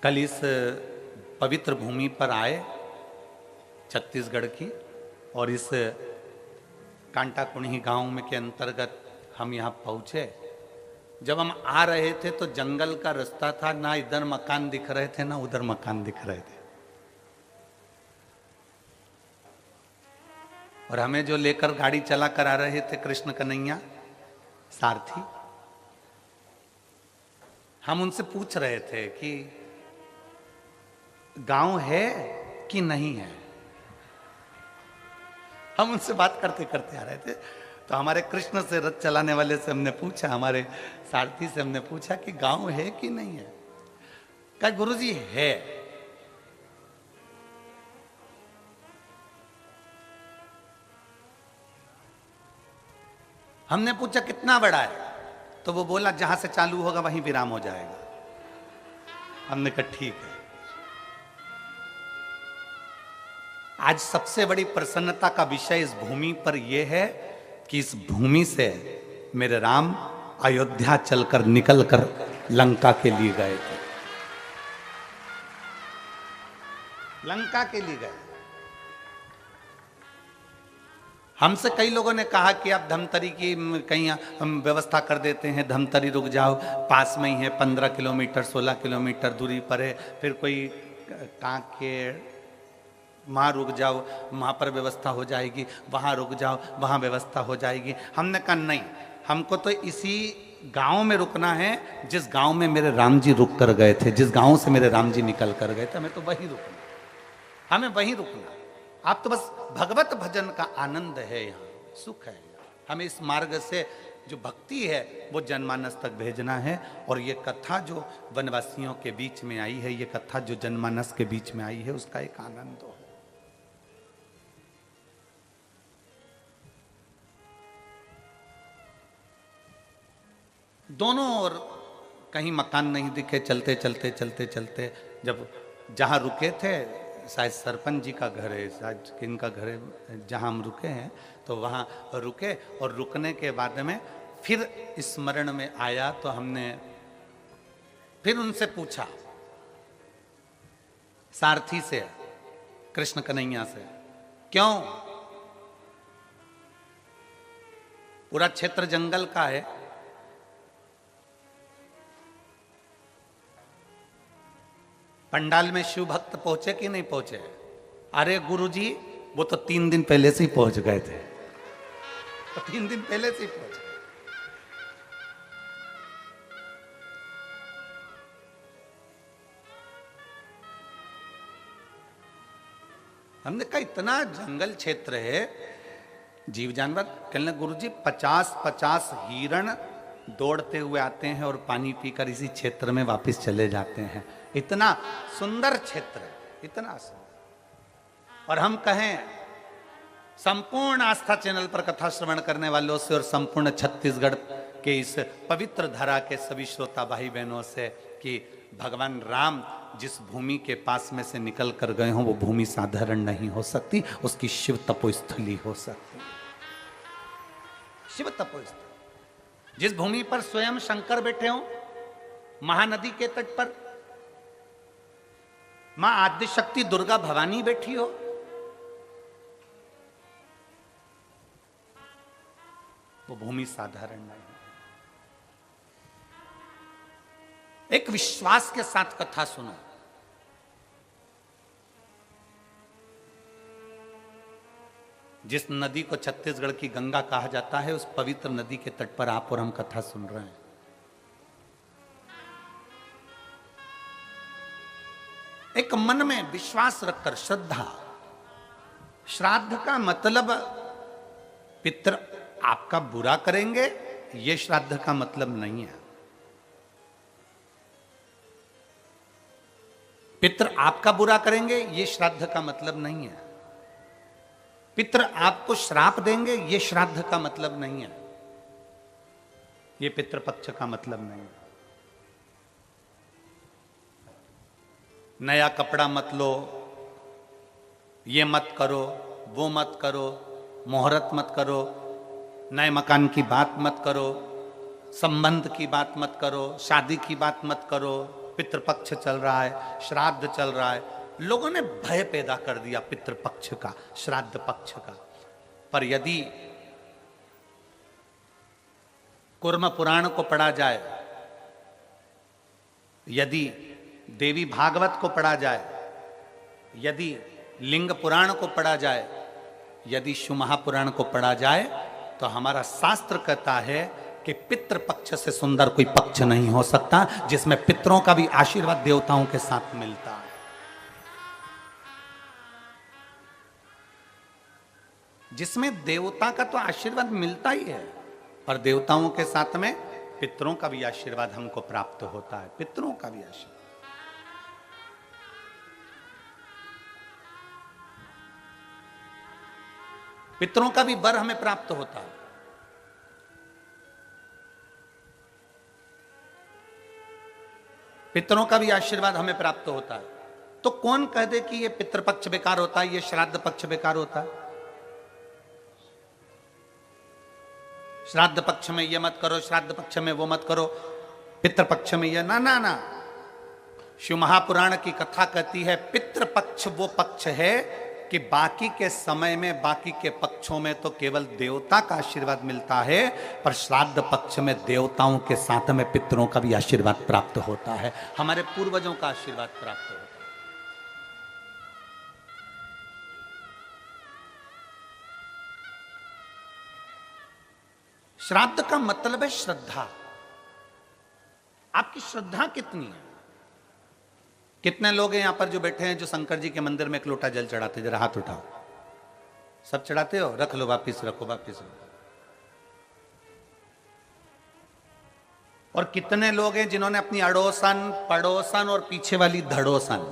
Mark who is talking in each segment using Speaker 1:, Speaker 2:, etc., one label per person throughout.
Speaker 1: कल इस पवित्र भूमि पर आए छत्तीसगढ़ की, और इस कांटाकुणी गांव में के अंतर्गत हम यहाँ पहुँचे। जब हम आ रहे थे तो जंगल का रास्ता था, ना इधर मकान दिख रहे थे ना उधर मकान दिख रहे थे, और हमें जो लेकर गाड़ी चला कर आ रहे थे कृष्ण कन्हैया सारथी, हम उनसे पूछ रहे थे कि गांव है कि नहीं है। हम उनसे बात करते करते आ रहे थे तो हमारे कृष्ण से रथ चलाने वाले से हमने पूछा, हमारे सारथी से हमने पूछा कि गांव है कि नहीं है। कहा गुरुजी है। हमने पूछा कितना बड़ा है, तो वो बोला जहां से चालू होगा वहीं विराम हो जाएगा। हमने कहा ठीक है। आज सबसे बड़ी प्रसन्नता का विषय इस भूमि पर यह है कि इस भूमि से मेरे राम अयोध्या चलकर निकलकर लंका के लिए गए थे, लंका के लिए गए। हमसे कई लोगों ने कहा कि आप धमतरी की कहीं हम व्यवस्था कर देते हैं, धमतरी रुक जाओ, पास में ही है, 15 किलोमीटर 16 किलोमीटर दूरी पर है। फिर कोई कांकेर, वहाँ रुक जाओ, वहाँ पर व्यवस्था हो जाएगी, वहाँ रुक जाओ, वहाँ व्यवस्था हो जाएगी। हमने कहा नहीं, हमको तो इसी गांव में रुकना है जिस गांव में मेरे राम जी रुक कर गए थे, जिस गांव से मेरे राम जी निकल कर गए थे, हमें तो वहीं रुकना, हमें वहीं रुकना। आप तो बस भगवत भजन का आनंद है, यहाँ सुख है। हमें इस मार्ग से जो भक्ति है वो जनमानस तक भेजना है। और ये कथा जो वनवासियों के बीच में आई है, ये कथा जो जनमानस के बीच में आई है, उसका एक आनंद हो। दोनों ओर कहीं मकान नहीं दिखे, चलते चलते चलते चलते जब जहाँ रुके थे, शायद सरपंच जी का घर है, शायद किनका घर है, जहाँ हम रुके हैं, तो वहाँ रुके। और रुकने के बाद में फिर स्मरण में आया तो हमने फिर उनसे पूछा, सारथी से, कृष्ण कन्हैया से, क्यों पूरा क्षेत्र जंगल का है, पंडाल में शिव भक्त पहुंचे कि नहीं पहुंचे? अरे गुरुजी वो तो 3 दिन पहले से ही पहुंच गए थे, तो 3 दिन पहले से ही पहुंच गए। हमने कहा इतना जंगल क्षेत्र है, जीव जानवर। कहने गुरुजी 50-50 हिरण दौड़ते हुए आते हैं और पानी पीकर इसी क्षेत्र में वापस चले जाते हैं। इतना सुंदर क्षेत्र है, इतना सुंदर। और हम कहें संपूर्ण आस्था चैनल पर कथा श्रवण करने वालों से और संपूर्ण छत्तीसगढ़ के इस पवित्र धरा के सभी श्रोता भाई बहनों से कि भगवान राम जिस भूमि के पास में से निकल कर गए हों, वो भूमि साधारण नहीं हो सकती, उसकी शिव तपोस्थली हो सकती। शिव तपोस्थली जिस भूमि पर स्वयं शंकर बैठे हों, महानदी के तट पर मां आद्यशक्ति दुर्गा भवानी बैठी हो, वो भूमि साधारण नहीं। एक विश्वास के साथ कथा सुनो। जिस नदी को छत्तीसगढ़ की गंगा कहा जाता है, उस पवित्र नदी के तट पर आप और हम कथा सुन रहे हैं। एक मन में विश्वास रखकर, श्रद्धा। श्राद्ध का मतलब पितर आपका बुरा करेंगे, ये श्राद्ध का मतलब नहीं है। पितर आपका बुरा करेंगे, ये श्राद्ध का मतलब नहीं है। पितर आपको श्राप देंगे, ये श्राद्ध का मतलब नहीं है। ये पितृपक्ष का मतलब नहीं है। नया कपड़ा मत लो, ये मत करो, वो मत करो, मुहूर्त मत करो, नए मकान की बात मत करो, संबंध की बात मत करो, शादी की बात मत करो, पितृपक्ष चल रहा है, श्राद्ध चल रहा है, लोगों ने भय पैदा कर दिया पितृपक्ष का, श्राद्ध पक्ष का। पर यदि कूर्म पुराण को पढ़ा जाए, यदि देवी भागवत को पढ़ा जाए, यदि लिंग पुराण को पढ़ा जाए, यदि शिव महापुराण को पढ़ा जाए, तो हमारा शास्त्र कहता है कि पितृ पक्ष से सुंदर कोई पक्ष नहीं हो सकता, जिसमें पितरों का भी आशीर्वाद देवताओं के साथ मिलता है। जिसमें देवता का तो आशीर्वाद मिलता ही है, पर देवताओं के साथ में पितरों का भी आशीर्वाद हमको प्राप्त होता है, पितरों का भी आशीर्वाद। पितरों का भी वर हमें प्राप्त होता है। पितरों का भी आशीर्वाद हमें प्राप्त होता है। तो कौन कह दे कि ये पितृपक्ष बेकार होता है, ये श्राद्ध पक्ष बेकार होता है? श्राद्ध पक्ष में ये मत करो, श्राद्ध पक्ष में वो मत करो, पितृपक्ष में ये ना ना ना। शिव महापुराण की कथा कहती है पितृपक्ष वो पक्ष है कि बाकी के समय में, बाकी के पक्षों में तो केवल देवता का आशीर्वाद मिलता है, पर श्राद्ध पक्ष में देवताओं के साथ में पितरों का भी आशीर्वाद प्राप्त होता है, हमारे पूर्वजों का आशीर्वाद प्राप्त होता है। श्राद्ध का मतलब है श्रद्धा। आपकी श्रद्धा कितनी है? कितने लोग हैं यहां पर जो बैठे हैं जो शंकर जी के मंदिर में एक लोटा जल चढ़ाते? जरा हाथ उठाओ। सब चढ़ाते हो? रख लो, वापिस रखो, वापिस रखो। और कितने लोग हैं जिन्होंने अपनी अड़ोसन, पड़ोसन और पीछे वाली धड़ोसन,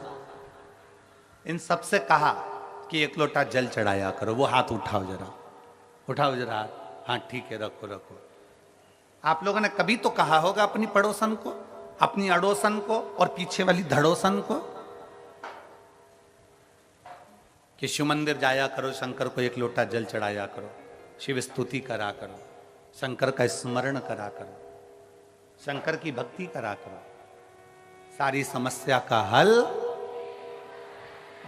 Speaker 1: इन सबसे कहा कि एक लोटा जल चढ़ाया करो? वो हाथ उठाओ जरा, उठाओ जरा हाथ। हाँ ठीक है, रखो रखो। आप लोगों ने कभी तो कहा होगा अपनी पड़ोसन को, अपनी अड़ोसन को और पीछे वाली धड़ोसन को कि शिव मंदिर जाया करो, शंकर को एक लोटा जल चढ़ाया करो, शिव स्तुति करा करो, शंकर का स्मरण करा करो, शंकर की भक्ति करा करो, सारी समस्या का हल।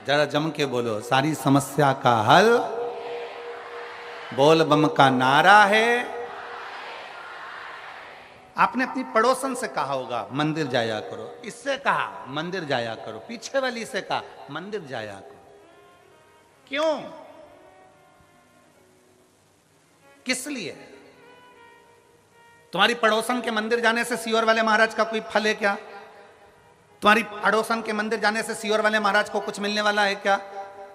Speaker 1: जरा जम के बोलो, सारी समस्या का हल बोल बम का नारा है। आपने अपनी पड़ोसन से कहा होगा मंदिर जाया करो, इससे कहा मंदिर जाया करो, पीछे वाली से कहा मंदिर जाया करो। क्यों? किस लिए? तुम्हारी पड़ोसन के मंदिर जाने से सीहोर वाले महाराज का कोई फल है क्या? तुम्हारी पड़ोसन के मंदिर जाने से सीहोर वाले महाराज को कुछ मिलने वाला है क्या?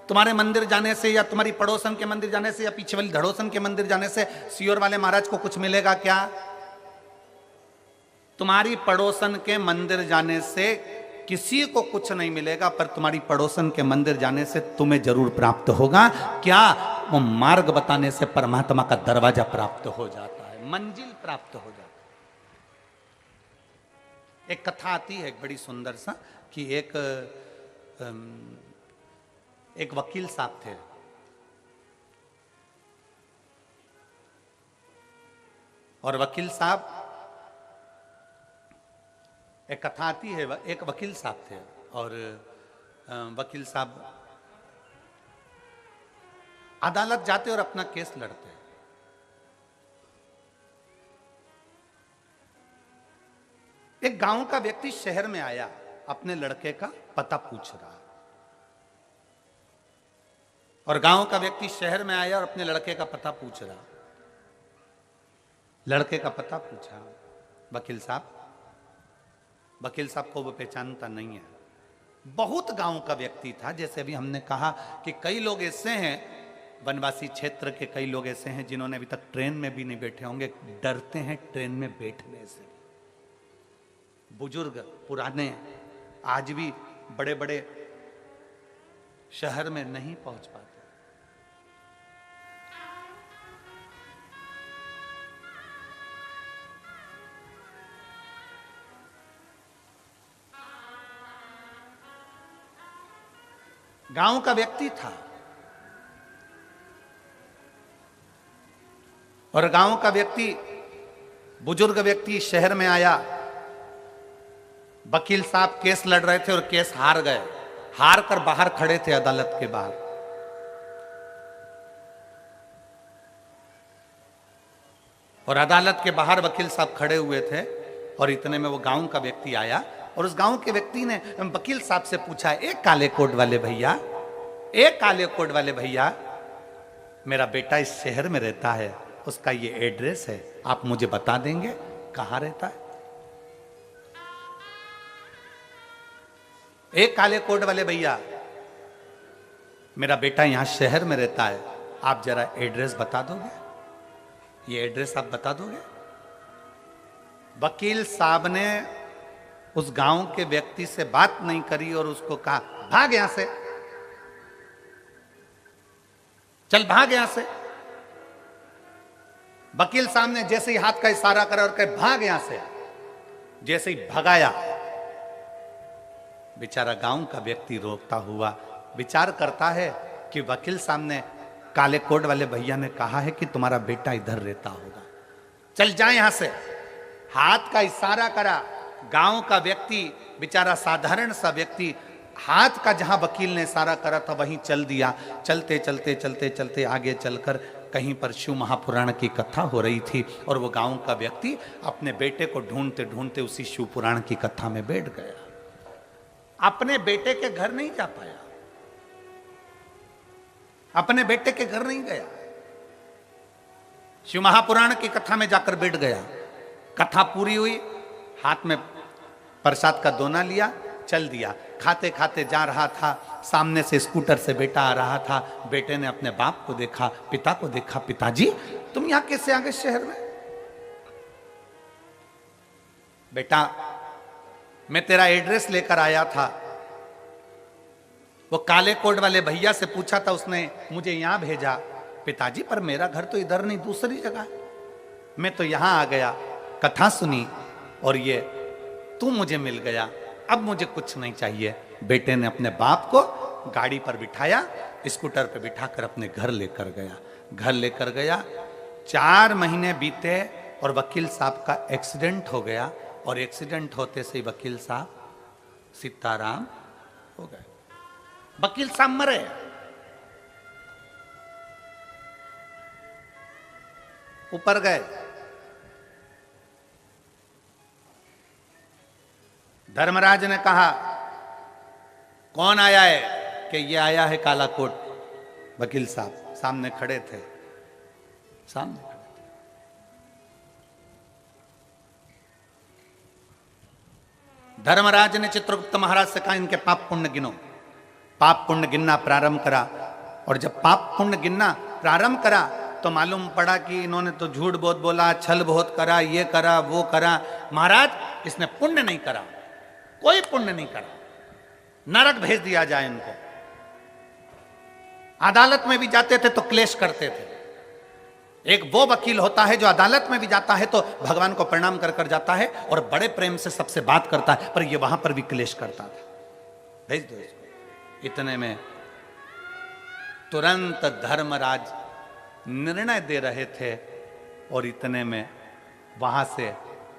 Speaker 1: तुम्हारे मंदिर जाने से या तुम्हारी पड़ोसन के मंदिर जाने से या पीछे वाली धड़ोसन के मंदिर जाने से सीहोर वाले महाराज को कुछ मिलेगा क्या? तुम्हारी पड़ोसन के मंदिर जाने से किसी को कुछ नहीं मिलेगा, पर तुम्हारी पड़ोसन के मंदिर जाने से तुम्हें जरूर प्राप्त होगा। क्या? वो मार्ग बताने से परमात्मा का दरवाजा प्राप्त हो जाता है, मंजिल प्राप्त हो जाता है। एक कथा आती है एक बड़ी सुंदर सा कि एक वकील साहब थे। और वकील साहब, एक कथा आती है, एक वकील साहब थे और वकील साहब अदालत जाते और अपना केस लड़ते। एक गांव का व्यक्ति शहर में आया, अपने लड़के का पता पूछ रहा। और गांव का व्यक्ति शहर में आया और अपने लड़के का पता पूछ रहा। लड़के का पता पूछा वकील साहब। वकील साहब को वो पहचानता नहीं है। बहुत गांव का व्यक्ति था। जैसे अभी हमने कहा कि कई लोग ऐसे हैं, वनवासी क्षेत्र के कई लोग ऐसे हैं जिन्होंने अभी तक ट्रेन में भी नहीं बैठे होंगे, डरते हैं ट्रेन में बैठने से। बुजुर्ग पुराने आज भी बड़े बड़े शहर में नहीं पहुंच पाते। गांव का व्यक्ति था और गांव का व्यक्ति, बुजुर्ग व्यक्ति शहर में आया वकील साहब केस लड़ रहे थे और केस हार गए, हार कर बाहर खड़े थे अदालत के बाहर। और अदालत के बाहर वकील साहब खड़े हुए थे और इतने में वो गांव का व्यक्ति आया और उस गांव के व्यक्ति ने वकील साहब से पूछा, एक काले कोट वाले भैया, एक काले कोट वाले भैया, मेरा बेटा इस शहर में रहता है, उसका ये एड्रेस है, आप मुझे बता देंगे कहां रहता है? एक काले कोट वाले भैया, मेरा बेटा यहां शहर में रहता है, आप जरा एड्रेस बता दोगे? ये एड्रेस आप बता दोगे? वकील साहब ने उस गांव के व्यक्ति से बात नहीं करी और उसको कहा, भाग यहां से, चल भाग यहां से। वकील साहब ने जैसे ही हाथ का इशारा करा और कहे भाग यहां से, जैसे ही भगाया, बेचारा गांव का व्यक्ति रोकता हुआ विचार करता है कि वकील साहब ने, काले कोट वाले भैया ने कहा है कि तुम्हारा बेटा इधर रहता होगा, चल जा यहां से। हाथ का इशारा करा, गांव का व्यक्ति, बेचारा साधारण सा व्यक्ति, हाथ का जहां वकील ने इशारा करा था वहीं चल दिया। चलते चलते चलते चलते आगे चलकर कहीं पर शिव महापुराण की कथा हो रही थी और वो गांव का व्यक्ति अपने बेटे को ढूंढते ढूंढते उसी शिव पुराण की कथा में बैठ गया। अपने बेटे के घर नहीं जा पाया, अपने बेटे के घर नहीं गया, शिव महापुराण की कथा में जाकर बैठ गया। कथा पूरी हुई, हाथ में प्रसाद का दोना लिया, चल दिया। खाते खाते जा रहा था, सामने से स्कूटर से बेटा आ रहा था। बेटे ने अपने बाप को देखा, पिता को देखा, पिताजी तुम यहां कैसे आ गए शहर में? बेटा मैं तेरा एड्रेस लेकर आया था, वो काले कोट वाले भैया से पूछा था, उसने मुझे यहां भेजा। पिताजी पर मेरा घर तो इधर नहीं, दूसरी जगह, मैं तो यहां आ गया, कथा सुनी और ये तू मुझे मिल गया, अब मुझे कुछ नहीं चाहिए। बेटे ने अपने बाप को गाड़ी पर बिठाया, स्कूटर पर बिठाकर अपने घर लेकर गया। घर लेकर गया, 4 महीने बीते और वकील साहब का एक्सीडेंट हो गया और एक्सीडेंट होते से ही वकील साहब सीताराम हो गए। वकील साहब मरे। ऊपर गए, धर्मराज ने कहा कौन आया है? कि ये आया है काला कोट। वकील साहब सामने खड़े थे, सामने खड़े थे। धर्मराज ने चित्रगुप्त महाराज से कहा इनके पाप पुण्य गिनो। पाप पुण्य गिनना प्रारंभ करा और जब पाप पुण्य गिनना प्रारंभ करा तो मालूम पड़ा कि इन्होंने तो झूठ बहुत बोला, छल बहुत करा, ये करा वो करा। महाराज इसने पुण्य नहीं करा, कोई पुण्य नहीं करा, नरक भेज दिया जाए इनको। अदालत में भी जाते थे तो क्लेश करते थे। एक वो वकील होता है जो अदालत में भी जाता है तो भगवान को प्रणाम कर कर जाता है और बड़े प्रेम से सबसे बात करता है, पर ये वहां पर भी क्लेश करता था, भेज दो इसको। इतने में तुरंत धर्मराज निर्णय दे रहे थे और इतने में वहां से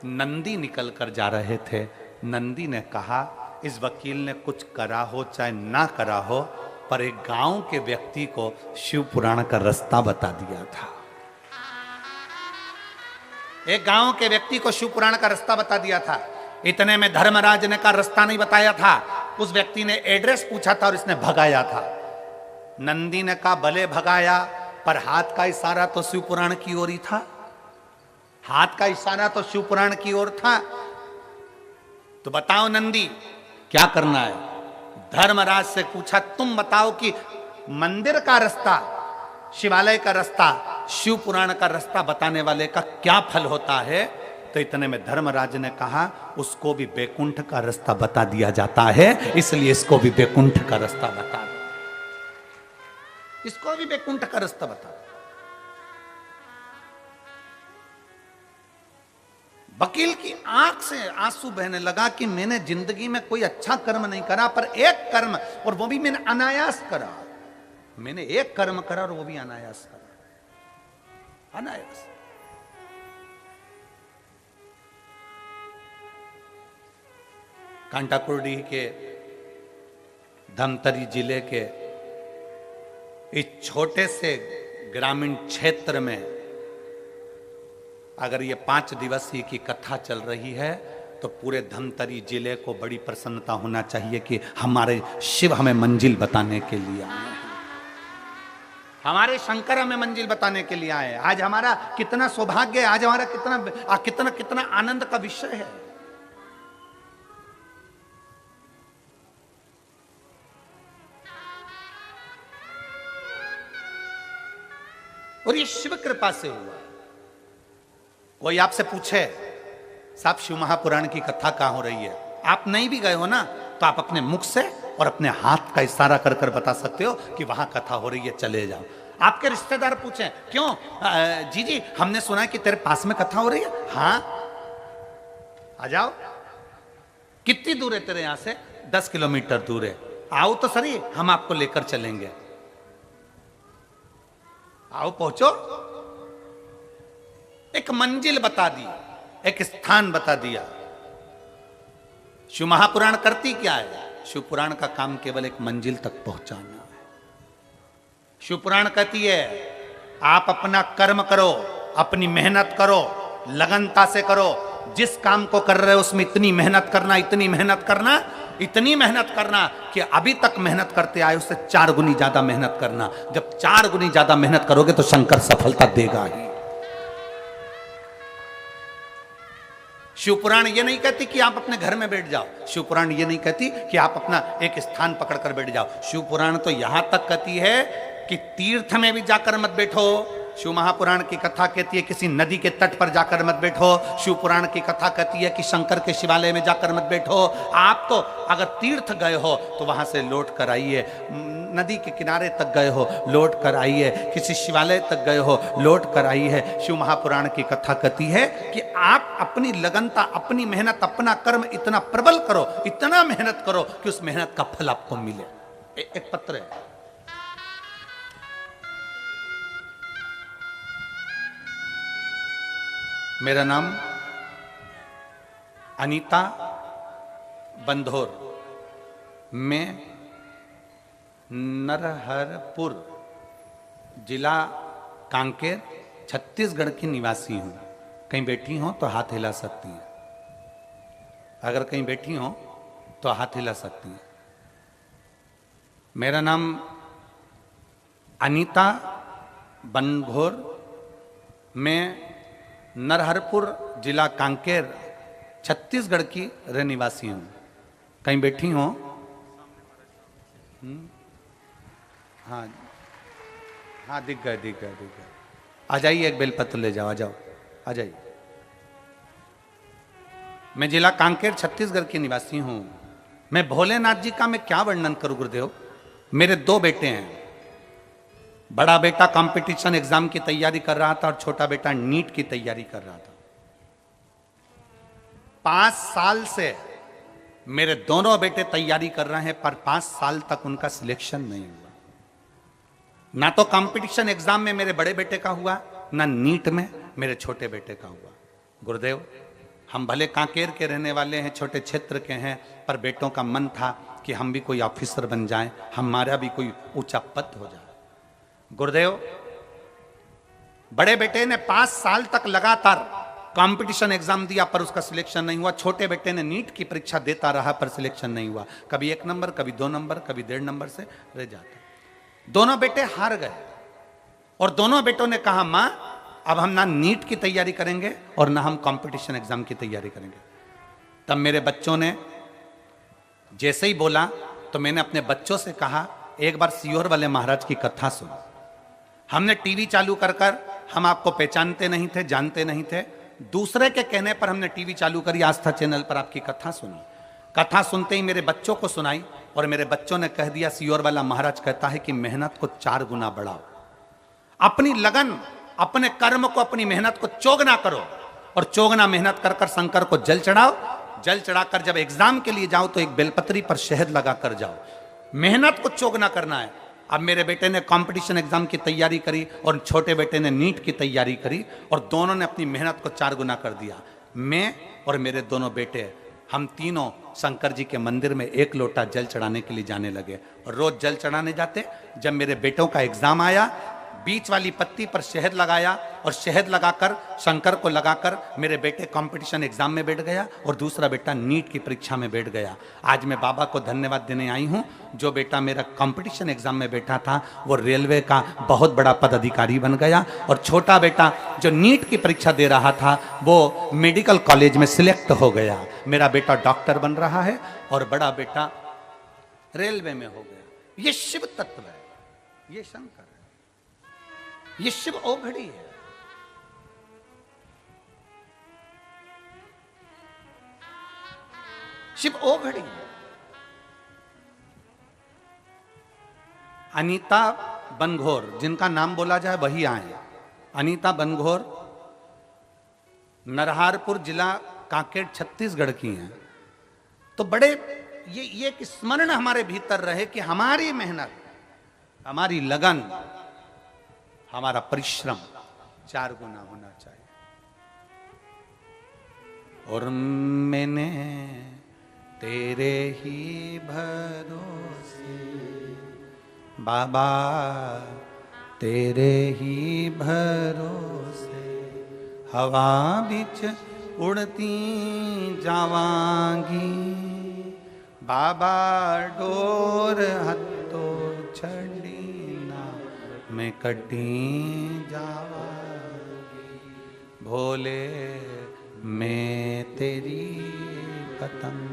Speaker 1: नंदी निकल कर जा रहे थे। नंदी ने कहा इस वकील ने कुछ करा हो चाहे ना करा हो, पर एक गांव के व्यक्ति को शिव पुराण का रास्ता बता दिया था। एक गांव के व्यक्ति को शिव पुराण का रास्ता बता दिया था। इतने में धर्मराज ने का रास्ता नहीं बताया था, उस व्यक्ति ने एड्रेस पूछा था और इसने भगाया था। नंदी ने कहा भले भगाया, पर हाथ का इशारा तो शिव पुराण की ओर ही था। हाथ का इशारा तो शिव पुराण की ओर था। तो बताओ नंदी क्या करना है? धर्मराज से पूछा तुम बताओ कि मंदिर का रास्ता, शिवालय का रास्ता, शिव पुराण का रास्ता बताने वाले का क्या फल होता है? तो इतने में धर्मराज ने कहा उसको भी बैकुंठ का रास्ता बता दिया जाता है, इसलिए इसको भी बैकुंठ का रास्ता बता दो, इसको भी बैकुंठ का रास्ता बता दो। वकील की आंख से आंसू बहने लगा कि मैंने जिंदगी में कोई अच्छा कर्म नहीं करा, पर एक कर्म, और वो भी मैंने अनायास करा। मैंने एक कर्म करा और वो भी अनायास करा, अनायास। कांटाकुर्डी के धमतरी जिले के इस छोटे से ग्रामीण क्षेत्र में अगर ये 5 दिवसीय की कथा चल रही है तो पूरे धमतरी जिले को बड़ी प्रसन्नता होना चाहिए कि हमारे शिव हमें मंजिल बताने के लिए आए हैं, हमारे शंकर हमें मंजिल बताने के लिए आए। आज हमारा कितना सौभाग्य है, आज हमारा कितना कितना कितना आनंद का विषय है। और ये शिव कृपा से हुआ। कोई आपसे पूछे साहब शिव महापुराण की कथा कहां हो रही है, आप नहीं भी गए हो ना, तो आप अपने मुख से और अपने हाथ का इशारा कर कर बता सकते हो कि वहां कथा हो रही है, चले जाओ। आपके रिश्तेदार पूछे क्यों जी हमने सुना है कि तेरे पास में कथा हो रही है, हाँ आ जाओ। कितनी दूर है तेरे यहां से? 10 किलोमीटर दूर है, आओ तो सही, हम आपको लेकर चलेंगे। आओ पहुंचो। एक मंजिल बता दी, एक स्थान बता दिया। शिव महापुराण करती क्या है? शिव पुराण का काम केवल एक मंजिल तक पहुंचाना है। शिव पुराण कहती है आप अपना कर्म करो, अपनी मेहनत करो, लगनता से करो। जिस काम को कर रहे हो उसमें इतनी मेहनत करना, इतनी मेहनत करना, इतनी मेहनत करना कि अभी तक मेहनत करते आए उससे 4 गुनी ज्यादा मेहनत करना। जब 4 गुनी ज्यादा मेहनत करोगे तो शंकर सफलता देगा ही। शिवपुराण ये नहीं कहती कि आप अपने घर में बैठ जाओ, शिवपुराण ये नहीं कहती कि आप अपना एक स्थान पकड़कर बैठ जाओ। शिवपुराण तो यहां तक कहती है कि तीर्थ में भी जाकर मत बैठो। शिव महापुराण की कथा कहती है किसी नदी के तट पर जाकर मत बैठो। शिव पुराण की कथा कहती है कि शंकर के शिवालय में जाकर मत बैठो। आप तो अगर तीर्थ गए हो तो वहां से लौट कर आइए, नदी के किनारे तक गए हो लौट कर आइए, किसी शिवालय तक गए हो लौट कर आइए। शिव महापुराण की कथा कहती है कि आप अपनी लगनता, अपनी मेहनत, अपना कर्म इतना प्रबल करो, इतना मेहनत करो कि उस मेहनत का फल आपको मिले। एक पत्र है, मेरा नाम अनीता बंधोर, मैं नरहरपुर जिला कांकेर छत्तीसगढ़ की निवासी हूँ। कहीं बैठी हो तो हाथ हिला सकती हैं, अगर कहीं बैठी हो तो हाथ हिला सकती हैं। मेरा नाम अनीता बंधोर, मैं नरहरपुर जिला कांकेर छत्तीसगढ़ की रहनिवासी हूँ। कहीं बैठी हो? हाँ हाँ, दिख गए। आ जाइए, एक बेलपत्र ले जाओ, आ जाओ, आ जाइए। मैं जिला कांकेर छत्तीसगढ़ की निवासी हूँ। मैं भोलेनाथ जी का मैं क्या वर्णन करूँ गुरुदेव। मेरे 2 बेटे हैं। बड़ा बेटा कंपटीशन एग्जाम की तैयारी कर रहा था और छोटा बेटा नीट की तैयारी कर रहा था। 5 साल से मेरे दोनों बेटे तैयारी कर रहे हैं, पर 5 साल तक उनका सिलेक्शन नहीं हुआ। ना तो कंपटीशन एग्जाम में मेरे बड़े बेटे का हुआ, ना नीट में मेरे छोटे बेटे का हुआ। गुरुदेव, हम भले कांकेर के रहने वाले हैं, छोटे क्षेत्र के हैं, पर बेटों का मन था कि हम भी कोई ऑफिसर बन जाएं, हमारा भी कोई ऊंचा पद हो जाए। गुरुदेव, बड़े बेटे ने 5 साल तक लगातार कंपटीशन एग्जाम दिया पर उसका सिलेक्शन नहीं हुआ। छोटे बेटे ने नीट की परीक्षा देता रहा पर सिलेक्शन नहीं हुआ। कभी 1 नंबर, कभी 2 नंबर, कभी 1.5 नंबर से रह जाते। दोनों बेटे हार गए और दोनों बेटों ने कहा मां अब हम ना नीट की तैयारी करेंगे और ना हम कंपटीशन एग्जाम की तैयारी करेंगे। तब मेरे बच्चों ने जैसे ही बोला तो मैंने अपने बच्चों से कहा एक बार सियोर वाले महाराज की कथा सुनो। हमने टीवी चालू कर कर, हम आपको पहचानते नहीं थे, जानते नहीं थे, दूसरे के कहने पर हमने टीवी चालू करी, आस्था चैनल पर आपकी कथा सुनी। कथा सुनते ही मेरे बच्चों को सुनाई और मेरे बच्चों ने कह दिया सियोर वाला महाराज कहता है कि मेहनत को 4 गुना बढ़ाओ, अपनी लगन, अपने कर्म को, अपनी मेहनत को चौगुना करो और चौगुना मेहनत कर कर शंकर को जल चढ़ाओ। जल चढ़ाकर जब एग्जाम के लिए जाओ तो एक बेलपत्री पर शहद लगा कर जाओ। मेहनत को चौगुना करना है। अब मेरे बेटे ने कंपटीशन एग्जाम की तैयारी करी और छोटे बेटे ने नीट की तैयारी करी और दोनों ने अपनी मेहनत को 4 गुना कर दिया। मैं और मेरे दोनों बेटे हम तीनों शंकर जी के मंदिर में एक लोटा जल चढ़ाने के लिए जाने लगे और रोज जल चढ़ाने जाते। जब मेरे बेटों का एग्जाम आया, बीच वाली पत्ती पर शहद लगाया और शहद लगाकर शंकर को लगाकर मेरे बेटे कंपटीशन एग्जाम में बैठ गया और दूसरा बेटा नीट की परीक्षा में बैठ गया। आज मैं बाबा को धन्यवाद देने आई हूं। जो बेटा मेरा कंपटीशन एग्जाम में बैठा था वो रेलवे का बहुत बड़ा पदाधिकारी बन गया और छोटा बेटा जो नीट की परीक्षा दे रहा था वो मेडिकल कॉलेज में सिलेक्ट हो गया। मेरा बेटा डॉक्टर बन रहा है और बड़ा बेटा रेलवे में हो गया। ये शिव तत्व है, ये शंकर है, ये शिव ओघड़ी है। शिव ओघड़ी है। अनीता बनघोर, जिनका नाम बोला जाए वही आए। अनीता बनघोर नरहारपुर जिला कांकेर छत्तीसगढ़ की हैं। तो बड़े ये एक स्मरण हमारे भीतर रहे कि हमारी मेहनत, हमारी लगन, हमारा परिश्रम 4 गुना होना चाहिए। और मैंने तेरे ही भरोसे बाबा, तेरे ही भरोसे हवा बिच उड़ती जावांगी बाबा, डोर हत्तो छड़ी ना मैं कटी जावांगी। भोले मैं तेरी पतंग,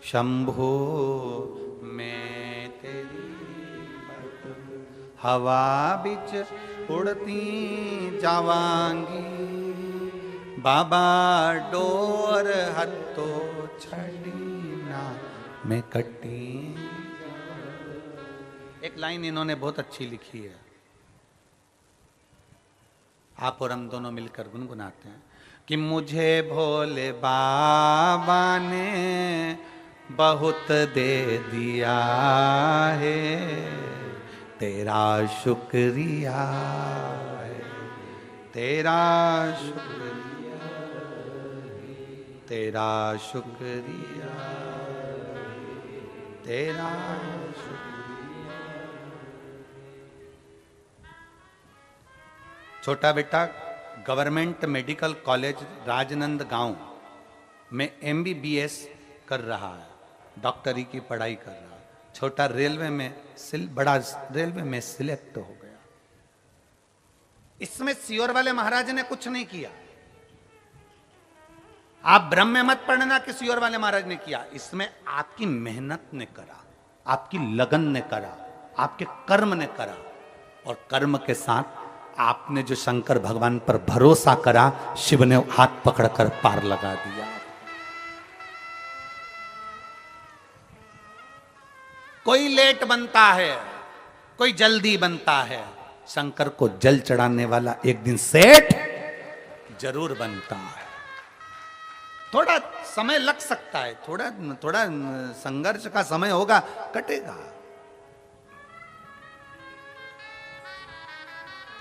Speaker 1: शंभो मैं तेरी पतंग, हवा बिच उड़ती जावांगी बाबा, डोर हत्तो छड़ी ना मैं कटी। एक लाइन इन्होंने बहुत अच्छी लिखी है, आप और हम दोनों मिलकर गुनगुनाते हैं कि मुझे भोले बाबा ने बहुत दे दिया है, तेरा शुक्रिया है, तेरा शुक्रिया, तेरा शुक्रिया, तेरा शुक्रिया। छोटा बेटा गवर्नमेंट मेडिकल कॉलेज राजनांदगांव में MBBS कर रहा है, डॉक्टरी की पढ़ाई कर रहा है। छोटा रेलवे में बड़ा रेलवे में सिलेक्ट हो गया। इसमें सियोर वाले महाराज ने कुछ नहीं किया। आप भ्रम में मत पड़ना कि सियोर वाले महाराज ने किया। इसमें आपकी मेहनत ने करा, आपकी लगन ने करा, आपके कर्म ने करा। और कर्म के साथ आपने जो शंकर भगवान पर भरोसा करा, शिव ने हाथ पकड़कर पार लगा दिया। कोई लेट बनता है, कोई जल्दी बनता है, शंकर को जल चढ़ाने वाला एक दिन सेठ जरूर बनता है। थोड़ा समय लग सकता है, थोड़ा संघर्ष का समय होगा, कटेगा।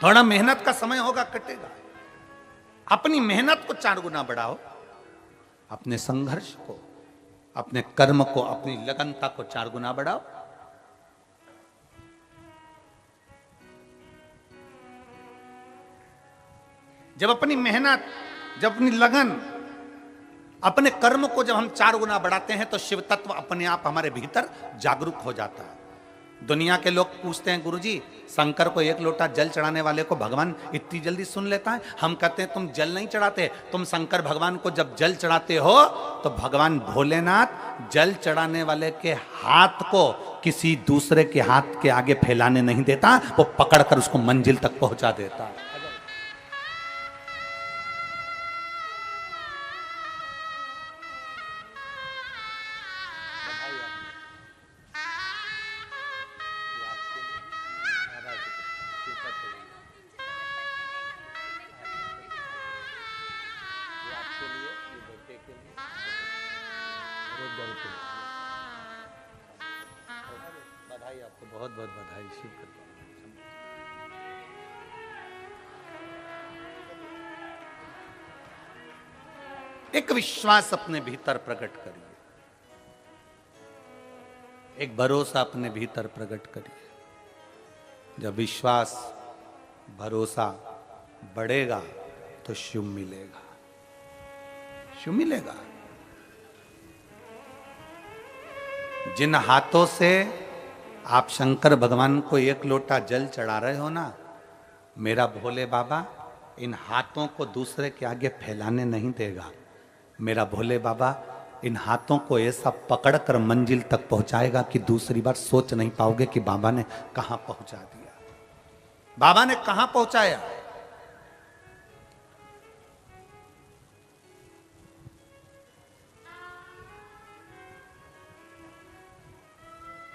Speaker 1: थोड़ा मेहनत का समय होगा, कटेगा। अपनी मेहनत को 4 गुना बढ़ाओ, अपने संघर्ष को, अपने कर्म को, अपनी लगनता को 4 गुना बढ़ाओ। जब अपनी मेहनत, जब अपनी लगन, अपने कर्म को जब हम 4 गुना बढ़ाते हैं तो शिव तत्व अपने आप हमारे भीतर जागरूक हो जाता है। दुनिया के लोग पूछते हैं, गुरुजी शंकर को 1 लोटा जल चढ़ाने वाले को भगवान इतनी जल्दी सुन लेता है? हम कहते हैं तुम जल नहीं चढ़ाते, तुम शंकर भगवान को जब जल चढ़ाते हो तो भगवान भोलेनाथ जल चढ़ाने वाले के हाथ को किसी दूसरे के हाथ के आगे फैलाने नहीं देता, वो पकड़कर उसको मंजिल तक पहुंचा देता है। बधाई आपको, बहुत बहुत बधाई। शिव एक विश्वास अपने भीतर प्रकट करिए, एक भरोसा अपने भीतर प्रकट करिए। जब विश्वास भरोसा बढ़ेगा तो शुभ मिलेगा, शुभ मिलेगा। जिन हाथों से आप शंकर भगवान को एक लोटा जल चढ़ा रहे हो ना, मेरा भोले बाबा इन हाथों को दूसरे के आगे फैलाने नहीं देगा। मेरा भोले बाबा इन हाथों को ऐसा पकड़कर मंजिल तक पहुंचाएगा कि दूसरी बार सोच नहीं पाओगे कि बाबा ने कहां पहुंचा दिया, बाबा ने कहां पहुंचाया।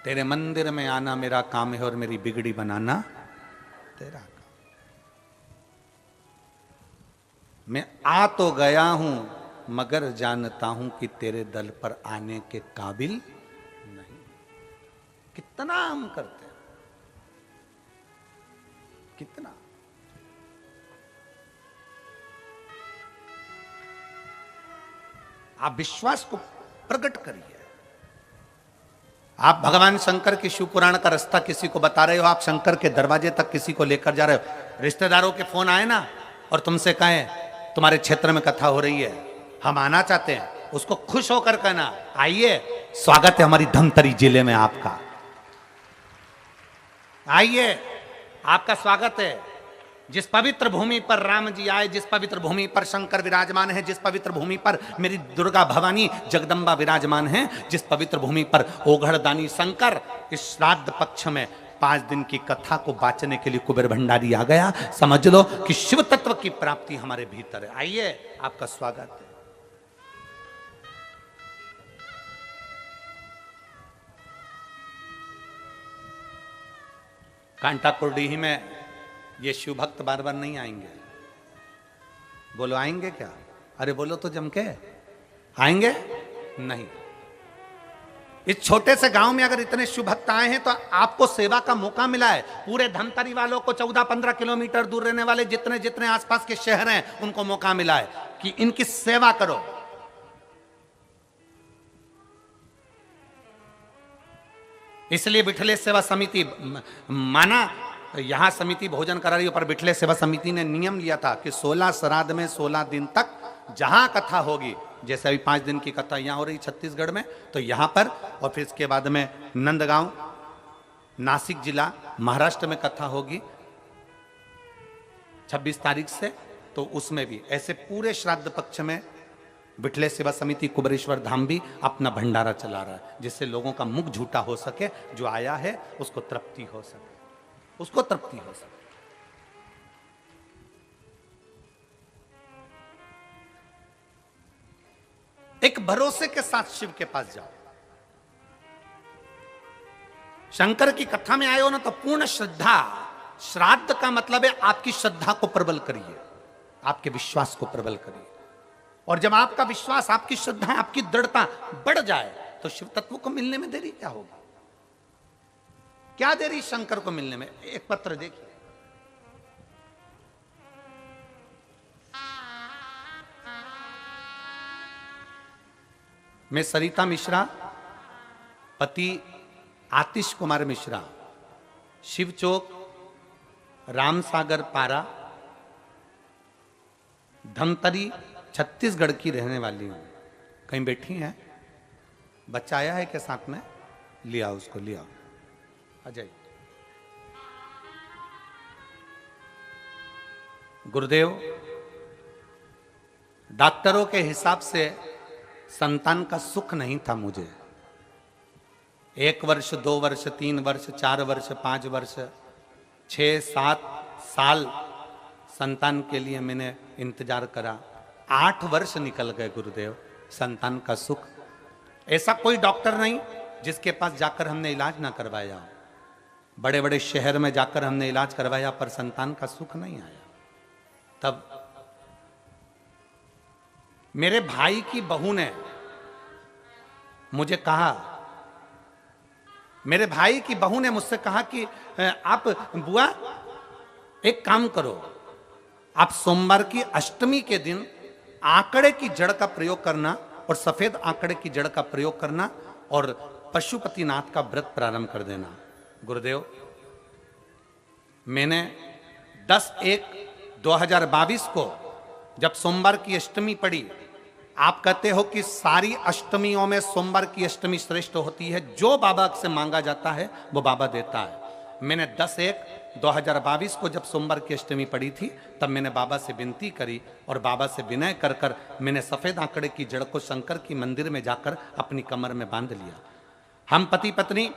Speaker 1: तेरे मंदिर में आना मेरा काम है और मेरी बिगड़ी बनाना तेरा काम। मैं आ तो गया हूं मगर जानता हूं कि तेरे दल पर आने के काबिल नहीं। कितना हम करते हैं, कितना। आप विश्वास को प्रकट करिए। आप भगवान शंकर की शिव पुराण का रास्ता किसी को बता रहे हो, आप शंकर के दरवाजे तक किसी को लेकर जा रहे हो, रिश्तेदारों के फोन आए ना और तुमसे कहें तुम्हारे क्षेत्र में कथा हो रही है, हम आना चाहते हैं, उसको खुश होकर कहना आइए, स्वागत है हमारी धमतरी जिले में आपका, आइए आपका स्वागत है। जिस पवित्र भूमि पर राम जी आए, जिस पवित्र भूमि पर शंकर विराजमान है, जिस पवित्र भूमि पर मेरी दुर्गा भवानी जगदम्बा विराजमान है, जिस पवित्र भूमि पर ओघड़दानी शंकर, इस श्राद्ध पक्ष में 5 दिन की कथा को बांचने के लिए कुबेर भंडारी आ गया। समझ लो कि शिव तत्व की प्राप्ति हमारे भीतर है। आइए आपका स्वागत है। कांटा कुर्डीही में ये शिव भक्त बार बार नहीं आएंगे। बोलो आएंगे क्या? अरे बोलो तो जम के, आएंगे नहीं। इस छोटे से गांव में अगर इतने शिव भक्त आए हैं तो आपको सेवा का मौका मिला है। पूरे धमतरी वालों को 14-15 किलोमीटर दूर रहने वाले जितने जितने आसपास के शहर हैं उनको मौका मिला है कि इनकी सेवा करो। इसलिए बिठले सेवा समिति माना, यहां समिति भोजन करा रही है, पर बिठले सेवा समिति ने नियम लिया था कि 16 श्राद्ध में 16 दिन तक जहां कथा होगी, जैसे अभी 5 दिन की कथा यहां हो रही छत्तीसगढ़ में, तो यहां पर, और फिर इसके बाद में नंदगांव नासिक जिला महाराष्ट्र में कथा होगी 26 तारीख से, तो उसमें भी ऐसे पूरे श्राद्ध पक्ष में बिठले सेवा समिति कुबेरेश्वर धाम भी अपना भंडारा चला रहा है, जिससे लोगों का मुख झूठा हो सके, जो आया है उसको तृप्ति हो सके, उसको तृप्ति हो सके। एक भरोसे के साथ शिव के पास जाओ। शंकर की कथा में आए हो ना तो पूर्ण श्रद्धा, श्राद्ध का मतलब है आपकी श्रद्धा को प्रबल करिए, आपके विश्वास को प्रबल करिए। और जब आपका विश्वास, आपकी श्रद्धा, आपकी दृढ़ता बढ़ जाए तो शिव तत्व को मिलने में देरी क्या होगी? क्या देरी शंकर को मिलने में? एक पत्र देखिए, मैं सरिता मिश्रा, पति आतिश कुमार मिश्रा, शिव चौक, रामसागर पारा, धमतरी, छत्तीसगढ़ की रहने वाली हूं। कहीं बैठी हैं? बच्चा आया है के साथ में? लिया उसको, लिया अजय। गुरुदेव, डॉक्टरों के हिसाब से संतान का सुख नहीं था मुझे। 1 वर्ष, 2 वर्ष, 3 वर्ष, 4 वर्ष, 5 वर्ष, 6-7 साल संतान के लिए मैंने इंतजार करा। 8 वर्ष निकल गए गुरुदेव, संतान का सुख। ऐसा कोई डॉक्टर नहीं जिसके पास जाकर हमने इलाज ना करवाया। बड़े बड़े शहर में जाकर हमने इलाज करवाया पर संतान का सुख नहीं आया। तब मेरे भाई की बहू ने मुझे कहा, मेरे भाई की बहू ने मुझसे कहा कि आप बुआ एक काम करो, आप सोमवार की अष्टमी के दिन आंकड़े की जड़ का प्रयोग करना और सफेद आंकड़े की जड़ का प्रयोग करना और पशुपतिनाथ का व्रत प्रारंभ कर देना। गुरुदेव, मैंने 10/1/2022 को जब सोमवार की अष्टमी पड़ी, आप कहते हो कि सारी अष्टमियों में सोमवार की अष्टमी श्रेष्ठ होती है, जो बाबा से मांगा जाता है वो बाबा देता है। मैंने 10/1/2022 को जब सोमवार की अष्टमी पड़ी थी, तब मैंने बाबा से विनती करी और बाबा से विनय कर कर मैंने सफेद आंकड़े की जड़ को शंकर की मंदिर में जाकर अपनी कमर में बांध लिया। हम पति पत्नी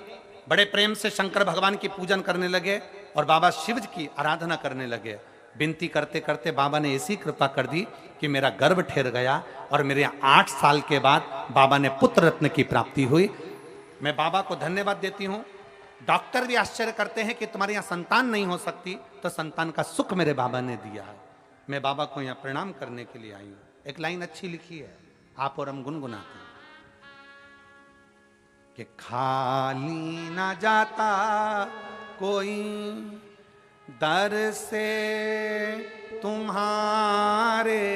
Speaker 1: बड़े प्रेम से शंकर भगवान की पूजन करने लगे और बाबा शिव की आराधना करने लगे। विनती करते करते बाबा ने ऐसी कृपा कर दी कि मेरा गर्भ ठहर गया और मेरे 8 साल के बाद बाबा ने पुत्र रत्न की प्राप्ति हुई। मैं बाबा को धन्यवाद देती हूँ। डॉक्टर भी आश्चर्य करते हैं कि तुम्हारे यहाँ संतान नहीं हो सकती, तो संतान का सुख मेरे बाबा ने दिया है। मैं बाबा को यहाँ प्रणाम करने के लिए आई हूँ। एक लाइन अच्छी लिखी है, आप और हम गुनगुनाते हैं कि खाली ना जाता कोई दर से तुम्हारे,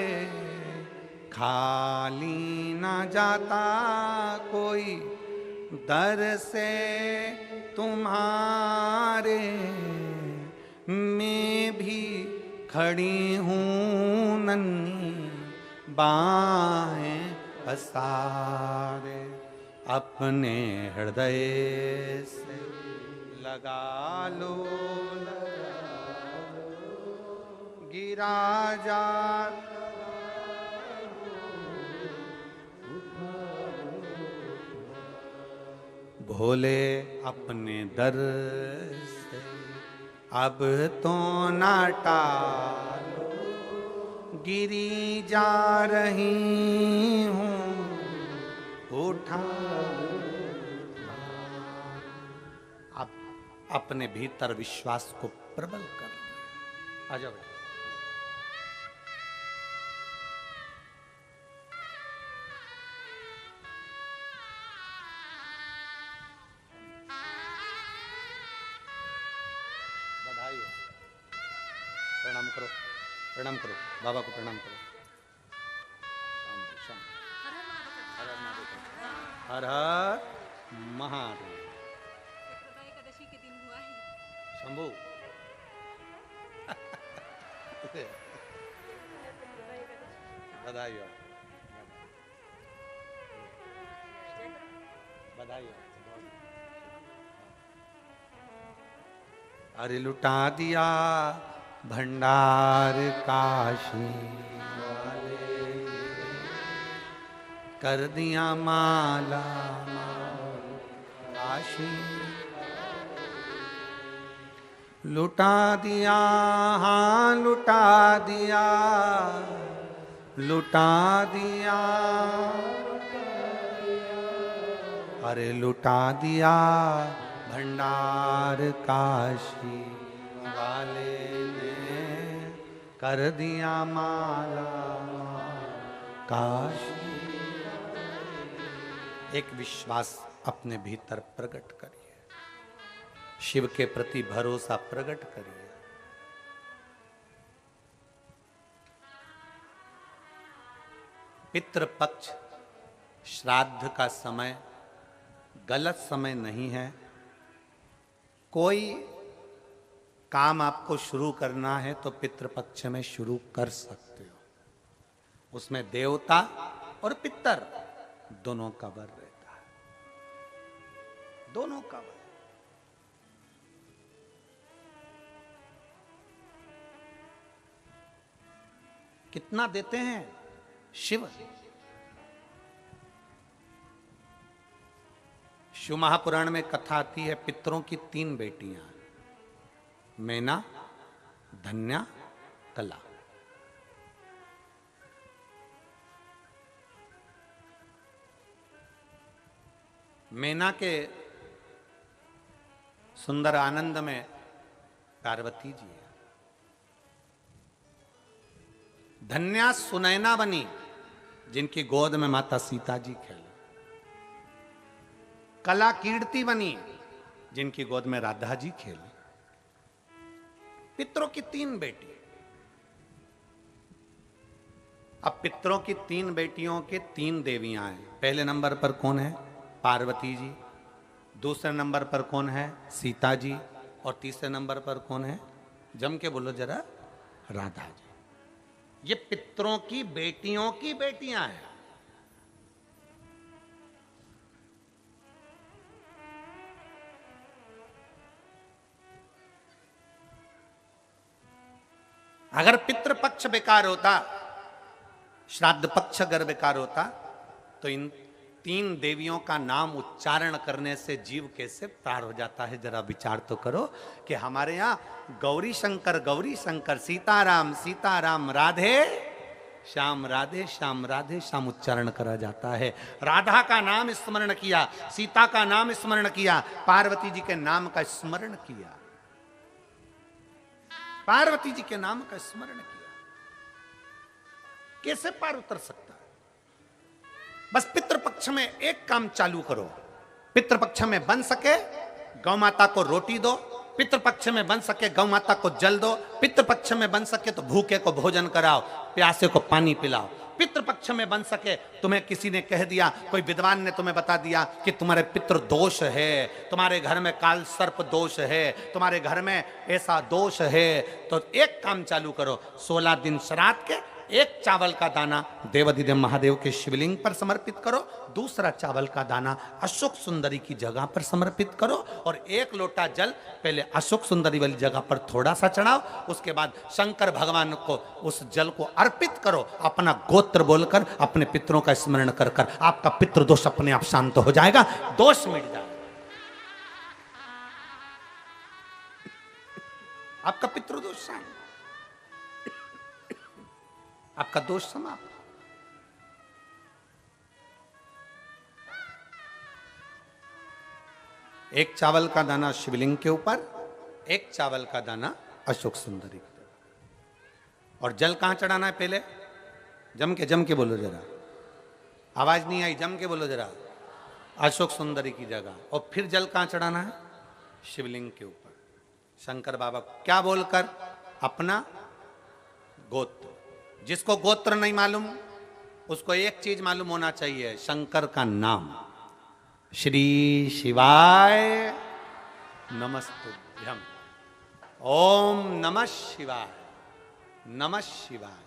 Speaker 1: खाली ना जाता कोई दर से तुम्हारे, मैं भी खड़ी हूँ नन्ही बाहें पसारे, अपने हृदय से लगा लो, गिरा जा भोले अपने दर से अब तो ना टालो, गिरी जा रही हूँ उठा। आप अपने भीतर विश्वास को प्रबल कर। आ जाओ। प्रणाम करो, प्रणाम करो, बाबा को प्रणाम करो। हर हर महादेव।
Speaker 2: एकादशी के दिन हुआ है
Speaker 1: शंभू बधाई हो, बधाई हो। अरे लुटा दिया भंडार काशी वाले, कर दिया माला काशी, लुटा दिया, हाँ लुटा दिया, लुटा दिया, अरे लुटा दिया भंडार काशी वाले ने, कर दिया माला काशी। एक विश्वास अपने भीतर प्रकट करिए, शिव के प्रति भरोसा प्रकट करिए। पितृपक्ष श्राद्ध का समय गलत समय नहीं है। कोई काम आपको शुरू करना है तो पितृपक्ष में शुरू कर सकते हो। उसमें देवता और पितर दोनों का वर रहता है, दोनों का वर। कितना देते हैं शिव? शिव महापुराण में कथा आती है, पितरों की 3 बेटियां, मैना, धन्या, कला। मैना के सुंदर आनंद में पार्वती जी है, धन्या सुनैना बनी जिनकी गोद में माता सीता जी खेले, कला कीर्ति बनी जिनकी गोद में राधा जी खेली। पितरों की 3 बेटी। अब पितरों की 3 बेटियों के 3 देवियां हैं। पहले नंबर पर कौन है? पार्वती जी। दूसरे नंबर पर कौन है? सीता जी। और तीसरे नंबर पर कौन है? जम के बोलो जरा, राधा जी। ये पितरों की बेटियां हैं। अगर पितृपक्ष बेकार होता, श्राद्ध पक्ष अगर बेकार होता, तो इन 3 देवियों का नाम उच्चारण करने से जीव कैसे पार हो जाता है? जरा विचार तो करो कि हमारे यहाँ गौरी शंकर, सीताराम सीताराम, राधे श्याम, राधे श्याम, राधे श्याम उच्चारण करा जाता है। राधा का नाम स्मरण किया, सीता का नाम स्मरण किया, पार्वती जी के नाम का स्मरण किया, पार्वती जी के नाम का स्मरण किया। कैसे पार उतर सकता है? बस पितृपक्ष में एक काम चालू करो। पितृपक्ष में बन सके गौ माता को रोटी दो, पितृपक्ष में बन सके गौ माता को जल दो, पितृपक्ष में बन सके तो भूखे को भोजन कराओ, प्यासे को पानी पिलाओ। पितृपक्ष में बन सके, तुम्हें किसी ने कह दिया, कोई विद्वान ने तुम्हें बता दिया कि तुम्हारे पितृ दोष है, तुम्हारे घर में काल सर्प दोष है, तुम्हारे घर में ऐसा दोष है, तो एक काम चालू करो। 16 दिन श्राद्ध के एक चावल का दाना देवाधिदेव महादेव के शिवलिंग पर समर्पित करो, दूसरा चावल का दाना अशोक सुंदरी की जगह पर समर्पित करो, और 1 लोटा जल पहले अशोक सुंदरी वाली जगह पर थोड़ा सा चढ़ाओ, उसके बाद शंकर भगवान को उस जल को अर्पित करो। अपना गोत्र बोलकर, अपने पितरों का स्मरण कर कर आपका पितृदोष अपने आप शांत हो जाएगा, दोष मिट जाएगा, आपका पितृदोष शांत, आपका दोष समाप्त। एक चावल का दाना शिवलिंग के ऊपर, एक चावल का दाना अशोक सुंदरी की जगह। और जल कहां चढ़ाना है? पहले जम के बोलो जरा, आवाज नहीं आई, जम के बोलो जरा, अशोक सुंदरी की जगह। और फिर जल कहां चढ़ाना है? शिवलिंग के ऊपर। शंकर बाबा क्या बोलकर? अपना गोत्र। जिसको गोत्र नहीं मालूम उसको एक चीज मालूम होना चाहिए, शंकर का नाम। श्री शिवाय नमस्तुभ्यम, ओम नमः शिवाय, नमः शिवाय,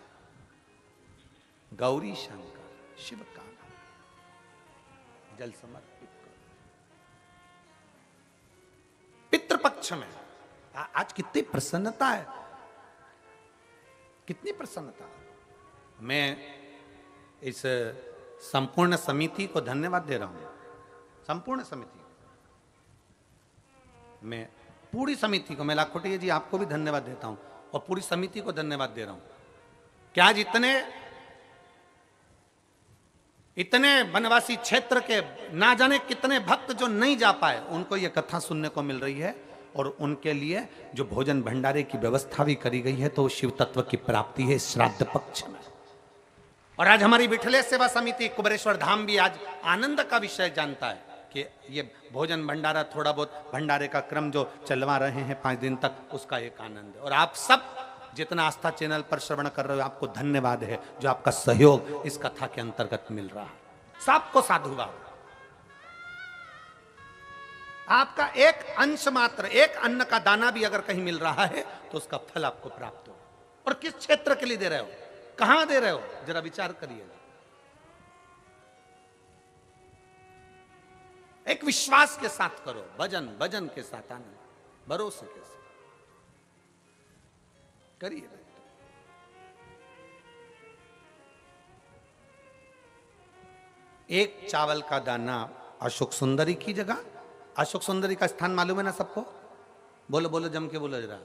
Speaker 1: गौरी शंकर शिव का नाम। जल समर्पित करो। पितृपक्ष में आज कितनी प्रसन्नता है, कितनी प्रसन्नता। मैं इस संपूर्ण समिति को धन्यवाद दे रहा हूं, संपूर्ण समिति, मैं पूरी समिति को, मैं लाखोटिया जी आपको भी धन्यवाद देता हूं, और पूरी समिति को धन्यवाद दे रहा हूं कि आज इतने वनवासी क्षेत्र के ना जाने कितने भक्त जो नहीं जा पाए, उनको यह कथा सुनने को मिल रही है, और उनके लिए जो भोजन भंडारे की व्यवस्था भी करी गई है, तो शिव तत्व की प्राप्ति है श्राद्ध पक्ष में। और आज हमारी विठलेश सेवा समिति कुबेरेश्वर धाम भी आज आनंद का विषय जानता है कि ये भोजन भंडारा, थोड़ा बहुत भंडारे का क्रम जो चलवा रहे हैं 5 दिन तक, उसका एक आनंद है। और आप सब जितना आस्था चैनल पर श्रवण कर रहे हो, आपको धन्यवाद है जो आपका सहयोग इस कथा के अंतर्गत मिल रहा है। सबको साधुवाद। आपका एक अंश मात्र, एक अन्न का दाना भी अगर कहीं मिल रहा है तो उसका फल आपको प्राप्त हो। और किस क्षेत्र के लिए दे रहे हो, कहां दे रहे हो, जरा विचार करिएगा। एक विश्वास के साथ करो, भजन के साथ, आनंद, भरोसे के साथ करिए। एक चावल का दाना अशोक सुंदरी की जगह। अशोक सुंदरी का स्थान मालूम है ना सबको? बोलो बोलो, जम के बोलो जरा,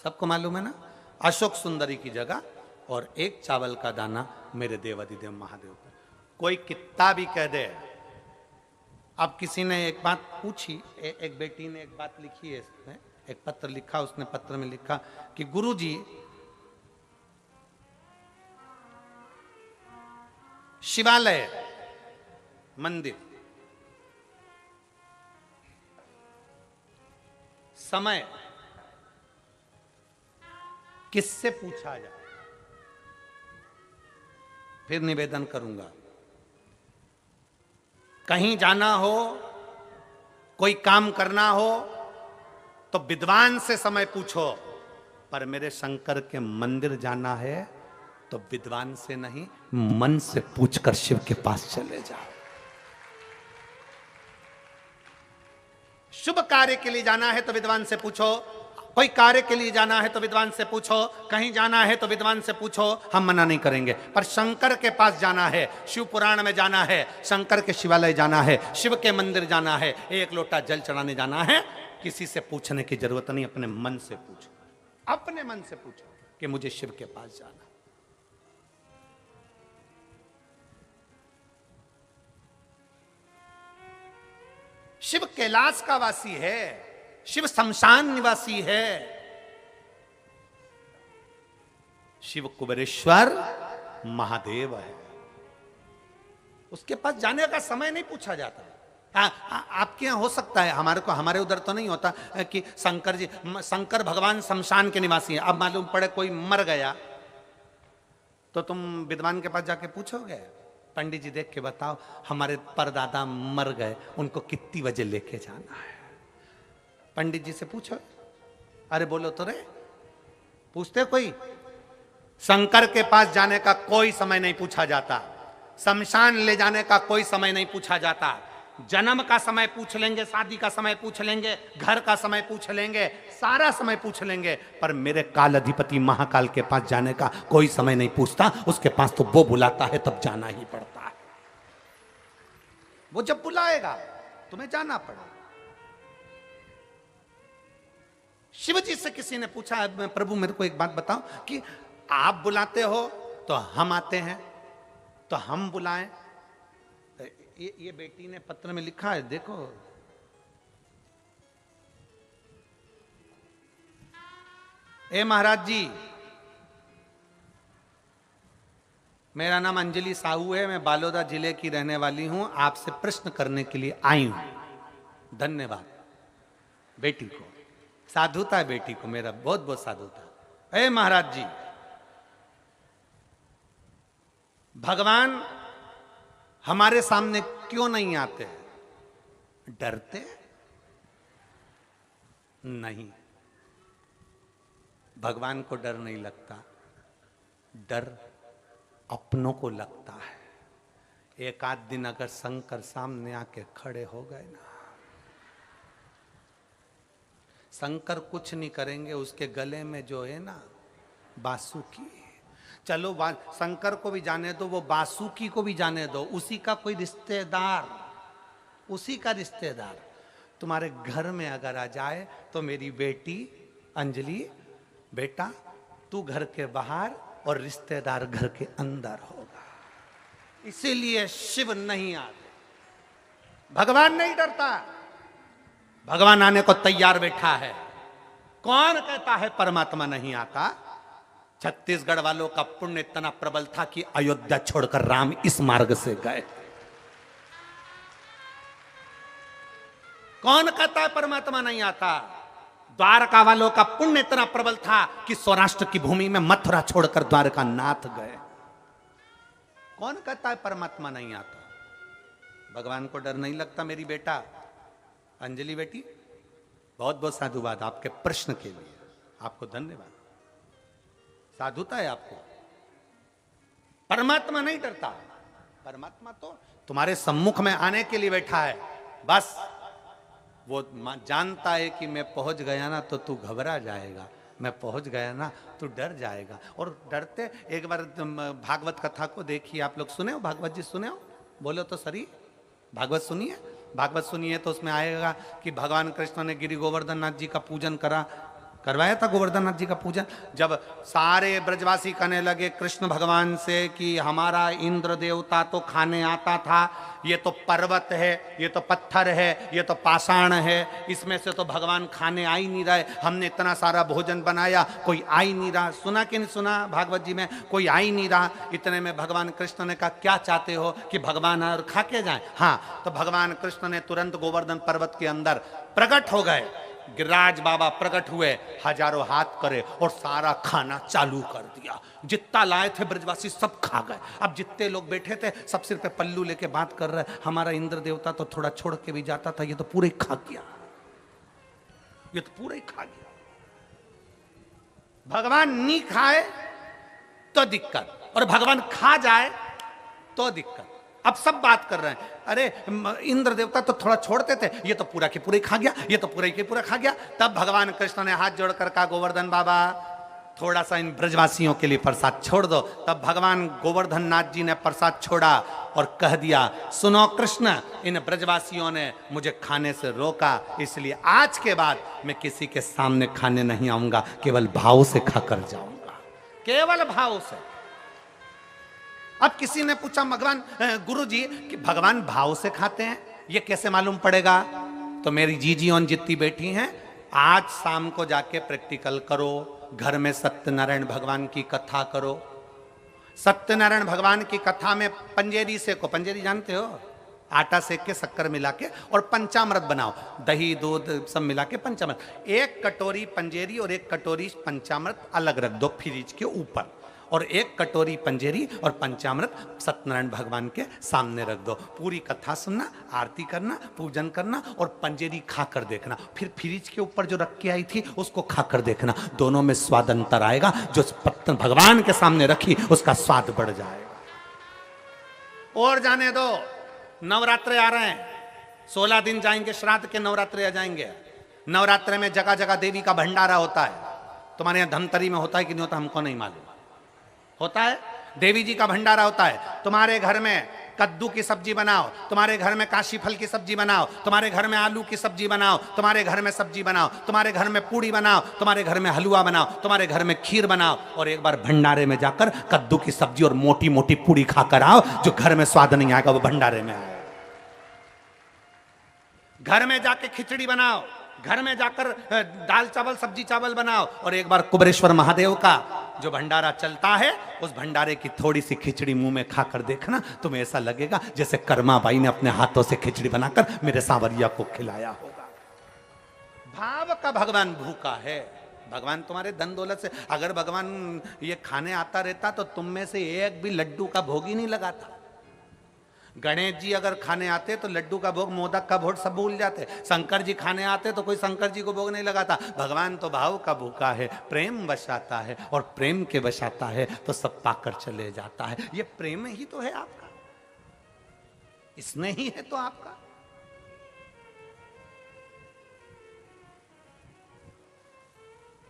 Speaker 1: सबको मालूम है ना? अशोक सुंदरी की जगह और एक चावल का दाना मेरे देवाधिदेव महादेव पर। कोई कितना भी कह दे। अब किसी ने एक बात पूछी, एक बेटी ने एक बात लिखी है, इसमें एक पत्र लिखा, उसने पत्र में लिखा कि गुरुजी, शिवालय, मंदिर, समय किससे पूछा जाए? फिर निवेदन करूंगा, कहीं जाना हो, कोई काम करना हो तो विद्वान से समय पूछो, पर मेरे शंकर के मंदिर जाना है तो विद्वान से नहीं, मन से पूछकर शिव के पास चले जाओ। शुभ कार्य के लिए जाना है तो विद्वान से पूछो, कोई कार्य के लिए जाना है तो विद्वान से पूछो, कहीं जाना है तो विद्वान से पूछो, हम मना नहीं करेंगे। पर शंकर के पास जाना है, शिव पुराण में जाना है, शंकर के शिवालय जाना है, शिव के मंदिर जाना है, एक लोटा जल चढ़ाने जाना है, किसी से पूछने की जरूरत नहीं, अपने मन से पूछो, अपने मन से पूछो कि मुझे शिव के पास जाना। शिव कैलाश का वासी है, शिव शमशान निवासी है, शिव कुबेरेश्वर महादेव है। उसके पास जाने का समय नहीं पूछा जाता। आपके यहां हो सकता है, हमारे उधर तो नहीं होता कि शंकर भगवान शमशान के निवासी हैं। अब मालूम पड़े कोई मर गया तो तुम विद्वान के पास जाके पूछोगे, पंडित जी देख के बताओ हमारे परदादा मर गए, उनको कितनी बजे लेके जाना है? पंडित जी से पूछो, अरे बोलो तो रे, पूछते कोई? शंकर के पास जाने का कोई समय नहीं पूछा जाता, शमशान ले जाने का कोई समय नहीं पूछा जाता। जन्म का समय पूछ लेंगे, शादी का समय पूछ लेंगे, घर का समय पूछ लेंगे, सारा समय पूछ लेंगे, पर मेरे काल अधिपति महाकाल के पास जाने का कोई समय नहीं पूछता। उसके पास तो वो बुलाता है तब जाना ही पड़ता है। वो जब बुलाएगा तुम्हें जाना पड़ेगा। शिव जी से किसी ने पूछा, प्रभु मेरे को एक बात बताओ कि आप बुलाते हो तो हम आते हैं, तो हम बुलाएं? ये बेटी ने पत्र में लिखा है, देखो, ए महाराज जी, मेरा नाम अंजलि साहू है, मैं बालोदा जिले की रहने वाली हूं, आपसे प्रश्न करने के लिए आई हूं। धन्यवाद बेटी को, साधुता है बेटी को, मेरा बहुत बहुत साधुता। ए महाराज जी, भगवान हमारे सामने क्यों नहीं आते? डरते नहीं, भगवान को डर नहीं लगता, डर अपनों को लगता है। एक आध दिन अगर शंकर सामने आके खड़े हो गए ना, शंकर कुछ नहीं करेंगे, उसके गले में जो है ना बासुकी, चलो शंकर को भी जाने दो, वो बासुकी को भी जाने दो, उसी का कोई रिश्तेदार, उसी का रिश्तेदार तुम्हारे घर में अगर आ जाए तो मेरी बेटी अंजलि, बेटा तू घर के बाहर और रिश्तेदार घर के अंदर होगा। इसीलिए शिव नहीं आते, भगवान नहीं डरता, भगवान आने को तैयार बैठा है। कौन कहता है परमात्मा नहीं आता? छत्तीसगढ़ वालों का पुण्य इतना प्रबल था कि अयोध्या छोड़कर राम इस मार्ग से गए। कौन कहता है परमात्मा नहीं आता? द्वारका वालों का पुण्य इतना प्रबल था कि सौराष्ट्र की भूमि में मथुरा छोड़कर द्वारका नाथ गए। कौन कहता है परमात्मा नहीं आता? भगवान को डर नहीं लगता मेरी बेटा अंजलि बेटी। बहुत बहुत साधुवाद आपके प्रश्न के लिए, आपको धन्यवाद, साधुता है आपको। परमात्मा नहीं डरता, परमात्मा तो तुम्हारे सम्मुख में आने के लिए बैठा है। बस वो जानता है कि मैं पहुंच गया ना तो तू घबरा जाएगा, मैं पहुंच गया ना तू डर जाएगा। और डरते, एक बार भागवत कथा को देखिए, आप लोग सुने हो? भागवत जी सुने हो? बोलो तो सही, भागवत सुनिए। भागवत सुनिए तो उसमें आएगा कि भगवान कृष्ण ने गिरि गोवर्धन नाथ जी का पूजन करवाया था, गोवर्धन नाथ जी का पूजन। जब सारे ब्रजवासी कहने लगे कृष्ण भगवान से कि हमारा इंद्र देवता तो खाने आता था, ये तो पर्वत है, ये तो पत्थर है, ये तो पाषाण है, इसमें से तो भगवान खाने आ ही नहीं रहे, हमने इतना सारा भोजन बनाया कोई आ ही नहीं रहा। सुना कि नहीं सुना भागवत जी में? कोई आ ही नहीं रहा। इतने में भगवान कृष्ण ने कहा क्या चाहते हो कि भगवान और खा के जाए? हाँ, तो भगवान कृष्ण ने तुरंत गोवर्धन पर्वत के अंदर प्रकट हो गए, गिरिराज बाबा प्रकट हुए, हजारों हाथ करे और सारा खाना चालू कर दिया। जितना लाए थे ब्रजवासी सब खा गए। अब जितने लोग बैठे थे सब सिर पे पल्लू लेके बात कर रहे, हमारा इंद्र देवता तो थोड़ा छोड़ के भी जाता था, ये तो पूरे खा गया, ये तो पूरे खा गया। भगवान नहीं खाए तो दिक्कत, और भगवान खा जाए तो दिक्कत। अब सब बात कर रहे हैं, अरे इंद्र देवता तो थोड़ा छोड़ते थे, ये तो पूरा के पूरा खा गया, ये तो पूरा के पूरा खा गया। तब भगवान कृष्ण ने हाथ जोड़कर कहा, गोवर्धन बाबा थोड़ा सा इन ब्रजवासियों के लिए प्रसाद छोड़ दो। तब भगवान गोवर्धन नाथ जी ने प्रसाद छोड़ा और कह दिया, सुनो कृष्ण, इन ब्रजवासियों ने मुझे खाने से रोका, इसलिए आज के बाद मैं किसी के सामने खाने नहीं आऊंगा, केवल भाव से खाकर जाऊंगा, केवल भाव से। अब किसी ने पूछा, भगवान गुरु जी कि भगवान भाव से खाते हैं, ये कैसे मालूम पड़ेगा? तो मेरी जीजी और जितनी बैठी हैं, आज शाम को जाके प्रैक्टिकल करो, घर में सत्यनारायण भगवान की कथा करो। सत्यनारायण भगवान की कथा में पंजेरी सेको, पंजेरी जानते हो, आटा सेक के शक्कर मिला के और पंचामृत बनाओ, दही दूध सब मिला के पंचामृत। एक कटोरी पंजेरी और एक कटोरी पंचामृत अलग रख दो फ्रिज के ऊपर, और एक कटोरी पंजेरी और पंचामृत सत्यनारायण भगवान के सामने रख दो। पूरी कथा सुनना, आरती करना, पूजन करना और पंजेरी खाकर देखना। फिर फ्रिज के ऊपर जो रख के आई थी उसको खाकर देखना, दोनों में स्वाद अंतर आएगा। जो भगवान के सामने रखी उसका स्वाद बढ़ जाएगा। और जाने दो, नवरात्रे आ रहे हैं, 16 दिन जाएंगे, श्राद्ध के नवरात्रे आ जाएंगे। नवरात्रे में जगह जगह देवी का भंडारा होता है। तुम्हारे यहाँ धमतरी में होता है कि नहीं होता हमको नहीं मालूम, होता है। देवी जी का भंडारा होता है। तुम्हारे घर में कद्दू की सब्जी बनाओ, तुम्हारे घर में काशी फल की सब्जी बनाओ, तुम्हारे घर में आलू की सब्जी बनाओ, तुम्हारे घर में सब्जी बनाओ, तुम्हारे घर में पूड़ी बनाओ, तुम्हारे घर में हलवा बनाओ, तुम्हारे घर में खीर बनाओ, और एक बार भंडारे में जाकर कद्दू की सब्जी और मोटी मोटी पूड़ी खाकर आओ। जो घर में स्वाद नहीं आएगा वो भंडारे में आएगा। घर में जाके खिचड़ी बनाओ, घर में जाकर दाल चावल सब्जी चावल बनाओ, और एक बार कुबेरेश्वर महादेव का जो भंडारा चलता है उस भंडारे की थोड़ी सी खिचड़ी मुंह में खाकर देखना, तुम्हें ऐसा लगेगा जैसे कर्मा बाई ने अपने हाथों से खिचड़ी बनाकर मेरे सांवरिया को खिलाया होगा। भाव का भगवान भूखा है। भगवान तुम्हारे धन दौलत से, अगर भगवान ये खाने आता रहता तो तुम में से एक भी लड्डू का भोग ही नहीं लगाता। गणेश जी अगर खाने आते तो लड्डू का भोग, मोदक का भोग सब भूल जाते। शंकर जी खाने आते तो कोई शंकर जी को भोग नहीं लगाता। भगवान तो भाव का भूखा है, प्रेम बसाता है, और प्रेम के बसाता है तो सब पाकर चले जाता है। ये प्रेम ही तो है आपका, इसमें ही है तो आपका।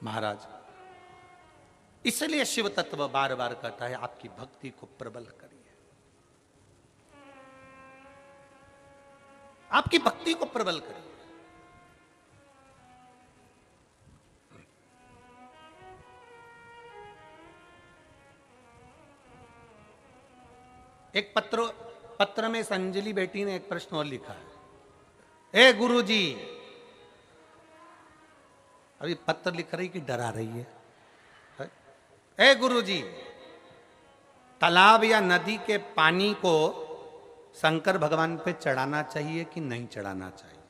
Speaker 1: महाराज इसलिए शिव तत्व बार बार कहता है, आपकी भक्ति को प्रबल करिए, आपकी भक्ति को प्रबल करिए। एक पत्र में संजलि बेटी ने एक प्रश्न और लिखा है, ए गुरुजी, अभी पत्र लिख रही कि डरा रही है? ए गुरुजी, तालाब या नदी के पानी को शंकर भगवान पे चढ़ाना चाहिए कि नहीं चढ़ाना चाहिए?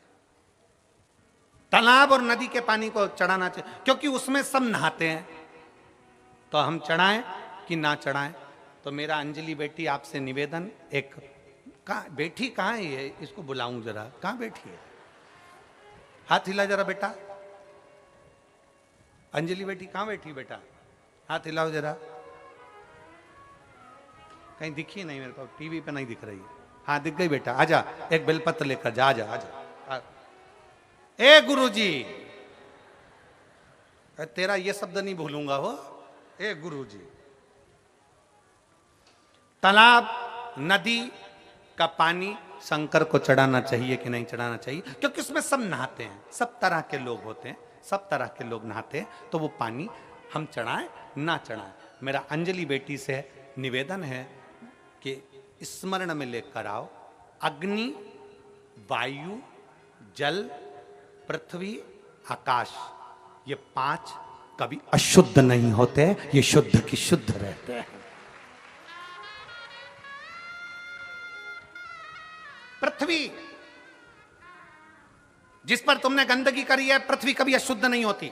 Speaker 1: तालाब और नदी के पानी को चढ़ाना चाहिए क्योंकि उसमें सब नहाते हैं, तो हम चढ़ाएं कि ना चढ़ाएं? तो मेरा अंजलि बेटी आपसे निवेदन, एक बेटी कहाँ है ये, इसको बुलाऊं जरा, कहाँ बैठी है? हाथ हिला जरा बेटा। अंजलि बेटी कहाँ बैठी बेटा? हाथ हिलाओ जरा। कहीं दिखी नहीं मेरे को, टीवी पे नहीं दिख रही है। हाँ दिख गई बेटा, आजा, एक बेलपत्र लेकर जा, आजा आजा। ए गुरुजी, तेरा ये शब्द नहीं भूलूंगा हो। ए गुरुजी, तालाब नदी का पानी शंकर को चढ़ाना चाहिए कि नहीं चढ़ाना चाहिए? क्योंकि उसमें सब नहाते हैं, सब तरह के लोग होते हैं, सब तरह के लोग नहाते हैं, तो वो पानी हम चढ़ाएं ना चढ़ाएं? मेरा अंजलि बेटी से निवेदन है कि स्मरण में लेकर आओ, अग्नि, वायु, जल, पृथ्वी, आकाश, ये 5 कभी अशुद्ध नहीं होते, ये शुद्ध की शुद्ध रहते हैं। पृथ्वी जिस पर तुमने गंदगी करी है, पृथ्वी कभी अशुद्ध नहीं होती,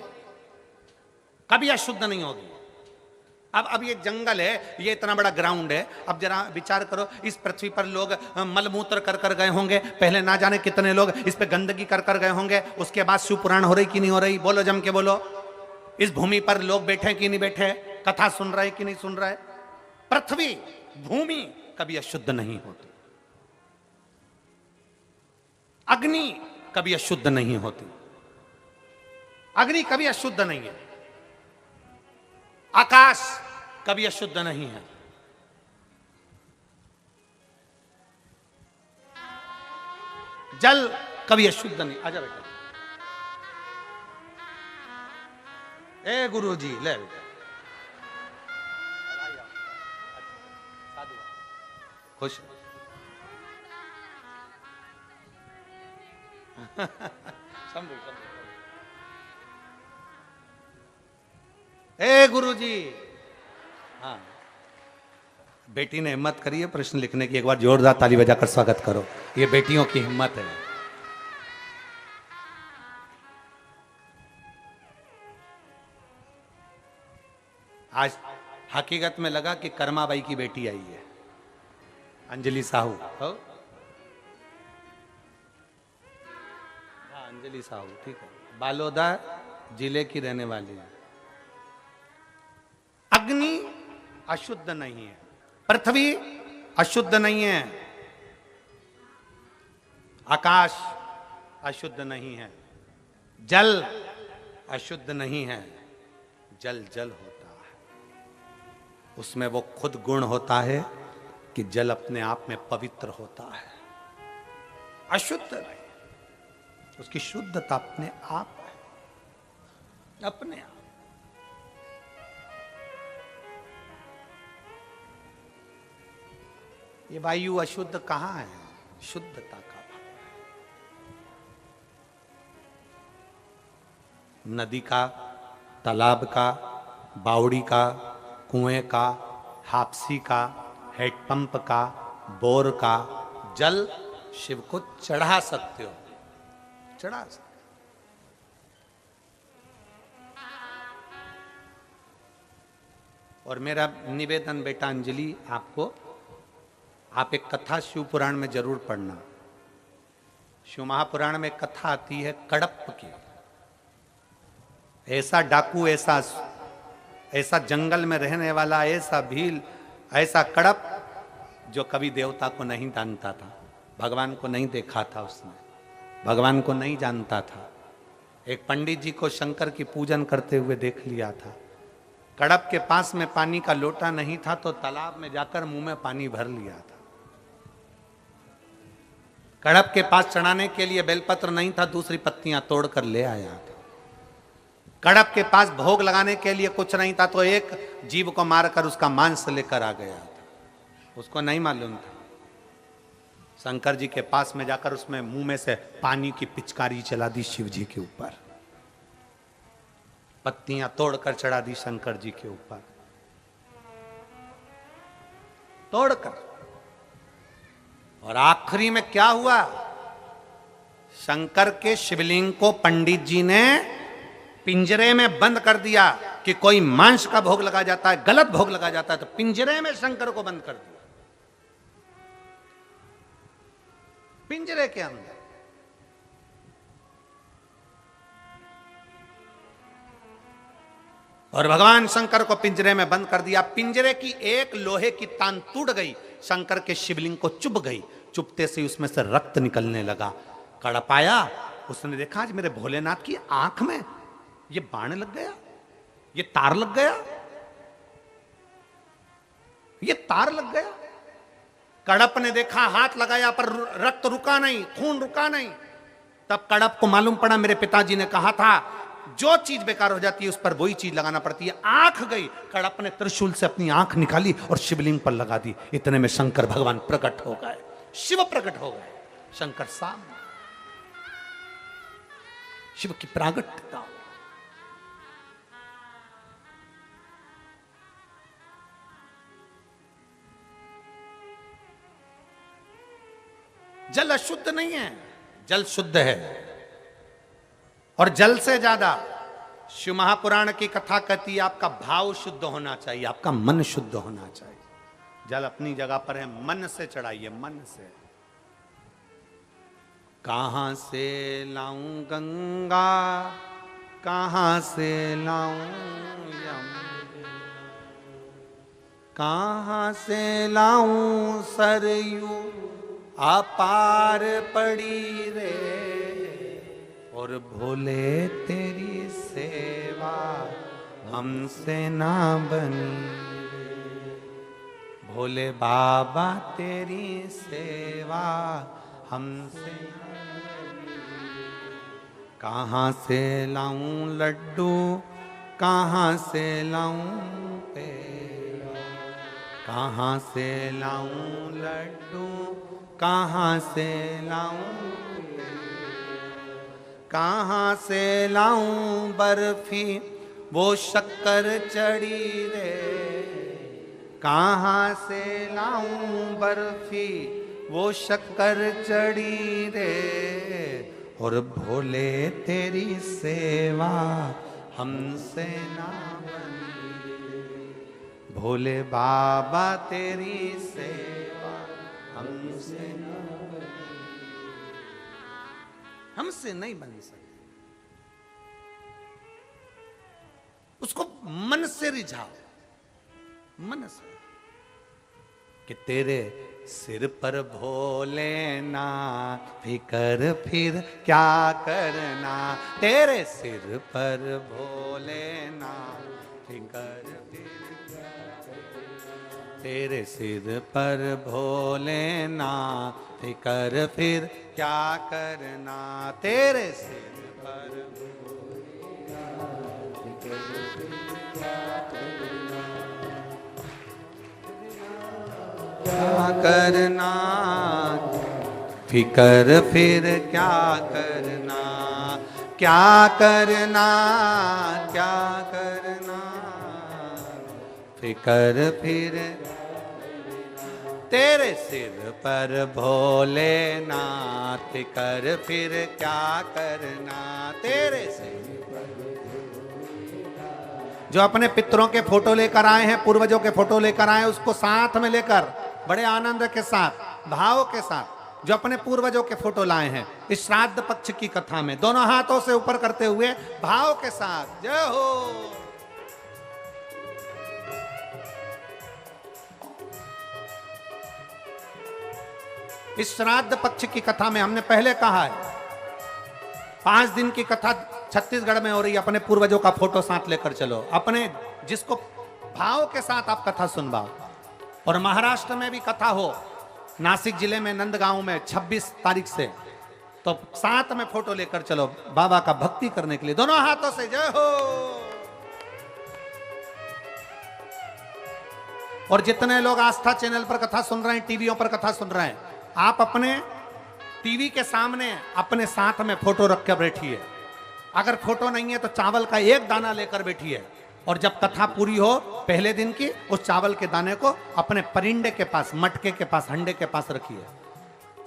Speaker 1: कभी अशुद्ध नहीं होगी। अब ये जंगल है, ये इतना बड़ा ग्राउंड है, अब जरा विचार करो, इस पृथ्वी पर लोग मलमूत्र कर कर गए होंगे, पहले ना जाने कितने लोग इस पे गंदगी कर कर गए होंगे, उसके बाद शिव पुराण हो रही कि नहीं हो रही? बोलो जम के बोलो। इस भूमि पर लोग बैठे कि नहीं बैठे, कथा सुन रहे कि नहीं सुन रहे? पृथ्वी भूमि कभी अशुद्ध नहीं होती, अग्नि कभी अशुद्ध नहीं होती, अग्नि कभी अशुद्ध नहीं है, आकाश कभी अशुद्ध नहीं है, जल कभी अशुद्ध नहीं। आजा बेटा, ए गुरुजी ले बेटा, खुश समझो। ए गुरुजी, हाँ, बेटी ने हिम्मत करी है प्रश्न लिखने की, एक बार जोरदार ताली बजाकर स्वागत करो। ये बेटियों की हिम्मत है। आज हकीकत में लगा कि कर्माबाई की बेटी आई है, अंजलि साहू। हो? हाँ, अंजलि साहू, ठीक है, बालोदा जिले की रहने वाली है। अग्नि अशुद्ध नहीं है, पृथ्वी अशुद्ध नहीं है, आकाश अशुद्ध नहीं है, जल अशुद्ध नहीं है। जल जल होता है, उसमें वो खुद गुण होता है कि जल अपने आप में पवित्र होता है, अशुद्ध नहीं, उसकी शुद्धता अपने आप है, अपने आप। ये वायु अशुद्ध कहां है? शुद्धता का भाव है। नदी का, तालाब का, बावड़ी का, कुएं का, हापसी का, हेडपंप का, बोर का जल शिव को चढ़ा सकते हो, चढ़ा सकते। और मेरा निवेदन बेटा अंजलि आपको, आप एक कथा शिव पुराण में जरूर पढ़ना। शिव महापुराण में कथा आती है कड़प की। ऐसा डाकू, ऐसा जंगल में रहने वाला, ऐसा भील, ऐसा कड़प जो कभी देवता को नहीं जानता था, भगवान को नहीं देखा था, उसने भगवान को नहीं जानता था। एक पंडित जी को शंकर की पूजन करते हुए देख लिया था। कड़प के पास में पानी का लोटा नहीं था तो तालाब में जाकर मुंह में पानी भर लिया था। कड़प के पास चढ़ाने के लिए बेलपत्र नहीं था, दूसरी पत्तियां तोड़कर ले आया था। कड़प के पास भोग लगाने के लिए कुछ नहीं था तो एक जीव को मारकर उसका मांस लेकर आ गया था, उसको नहीं मालूम था। शंकर जी के पास में जाकर उसमें मुंह में से पानी की पिचकारी चला दी शिव जी के ऊपर, पत्तियां तोड़कर चढ़ा दी शंकर जी के ऊपर, तोड़कर। और आखिरी में क्या हुआ? शंकर के शिवलिंग को पंडित जी ने पिंजरे में बंद कर दिया कि कोई मांस का भोग लगा जाता है, गलत भोग लगा जाता है, तो पिंजरे में शंकर को बंद कर दिया, पिंजरे के अंदर। और भगवान शंकर को पिंजरे में बंद कर दिया। पिंजरे की एक लोहे की तान टूट गई, शंकर के शिवलिंग को चुभ गई। चुभते से उसमें से रक्त निकलने लगा। कड़प आया, उसने देखा आज मेरे भोलेनाथ की आंख में ये बाण लग गया, ये तार लग गया, ये तार लग गया। कड़प ने देखा, हाथ लगाया पर रक्त रुका नहीं, खून रुका नहीं। तब कड़प को मालूम पड़ा मेरे पिताजी ने कहा था जो चीज बेकार हो जाती है उस पर वही चीज लगाना पड़ती है। आंख गई, कड़प ने त्रिशूल से अपनी आंख निकाली और शिवलिंग पर लगा दी। इतने में शंकर भगवान प्रकट हो गए, शिव प्रकट हो गए। शंकर सामने, शिव की प्रागट्यता। जल अशुद्ध नहीं है, जल शुद्ध है। और जल से ज्यादा शिव महापुराण की कथा कहती है आपका भाव शुद्ध होना चाहिए, आपका मन शुद्ध होना चाहिए। जल अपनी जगह पर है, मन से चढ़ाइए, मन से। कहां से लाऊं गंगा, कहां से लाऊं यमुना, कहां से लाऊं सरयू अपार पड़ी रे, और भोले तेरी सेवा हमसे ना बनी रे, भोले बाबा तेरी सेवा हमसे ना बनी। कहाँ से लाऊं लड्डू, कहाँ से लाऊं पेड़ा, कहाँ से लाऊं लड्डू, कहाँ से लाऊं, कहाँ से लाऊं बर्फी वो शक्कर चढ़ी रे, कहाँ से लाऊं बर्फी वो शक्कर चढ़ी रे, और भोले तेरी सेवा हमसे ना बनी रे, भोले बाबा तेरी सेवा हमसे ना बनी, हमसे नहीं बन सकती। उसको मन से रिझाओ, मन से, कि तेरे सिर पर भोलेनाथ, फिकर फिर क्या करना, तेरे सिर पर भोलेनाथ, फिकर फिर क्या करना, तेरे सिर पर भोलेनाथ, फिकर फिर क्या करना, तेरे सिर पर भोलेनाथ, फिकर फिर क्या करना, क्या करना, फिकर फिर क्या करना, क्या करना, क्या करना, फिकर फिर तेरे सिर पर भोलेनाथ, फिकर फिर क्या करना, तेरे सिर पर। जो अपने पितरों के फोटो लेकर आए हैं, पूर्वजों के फोटो लेकर आए हैं, उसको साथ में लेकर बड़े आनंद के साथ, भाव के साथ, जो अपने पूर्वजों के फोटो लाए हैं इस श्राद्ध पक्ष की कथा में, दोनों हाथों से ऊपर करते हुए भाव के साथ, जय हो। इस श्राद्ध पक्ष की कथा में हमने पहले कहा है 5 दिन की कथा छत्तीसगढ़ में हो रही है, अपने पूर्वजों का फोटो साथ लेकर चलो, अपने जिसको भाव के साथ आप कथा सुनवाओ। और महाराष्ट्र में भी कथा हो, नासिक जिले में नंदगांव में 26 तारीख से, तो साथ में फोटो लेकर चलो बाबा का भक्ति करने के लिए, दोनों हाथों से जय हो। और जितने लोग आस्था चैनल पर कथा सुन रहे हैं, टीवियों पर कथा सुन रहे हैं, आप अपने टीवी के सामने अपने साथ में फोटो रख कर बैठिए। अगर फोटो नहीं है तो चावल का एक दाना लेकर बैठिए, और जब कथा पूरी हो पहले दिन की, उस चावल के दाने को अपने परिंडे के पास, मटके के पास, हंडे के पास रखिए।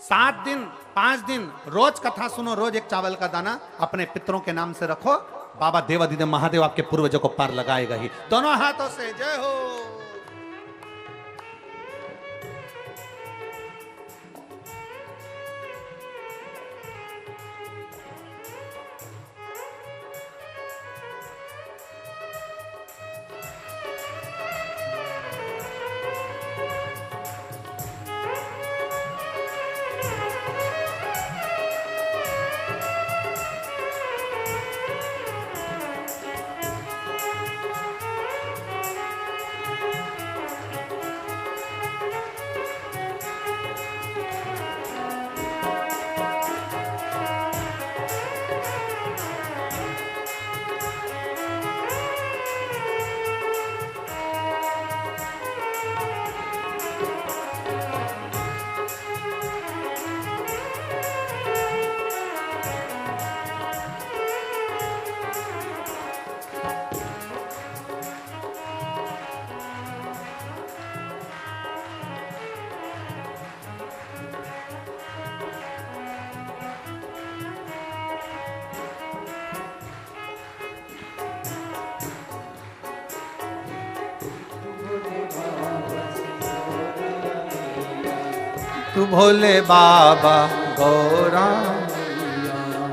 Speaker 1: 7 दिन 5 दिन रोज कथा सुनो, रोज एक चावल का दाना अपने पितरों के नाम से रखो, बाबा देवाधिदेव महादेव आपके पूर्वजों को पार लगाएगा ही। दोनों हाथों से जय हो। पिट्टू भोले बाबा गौरा,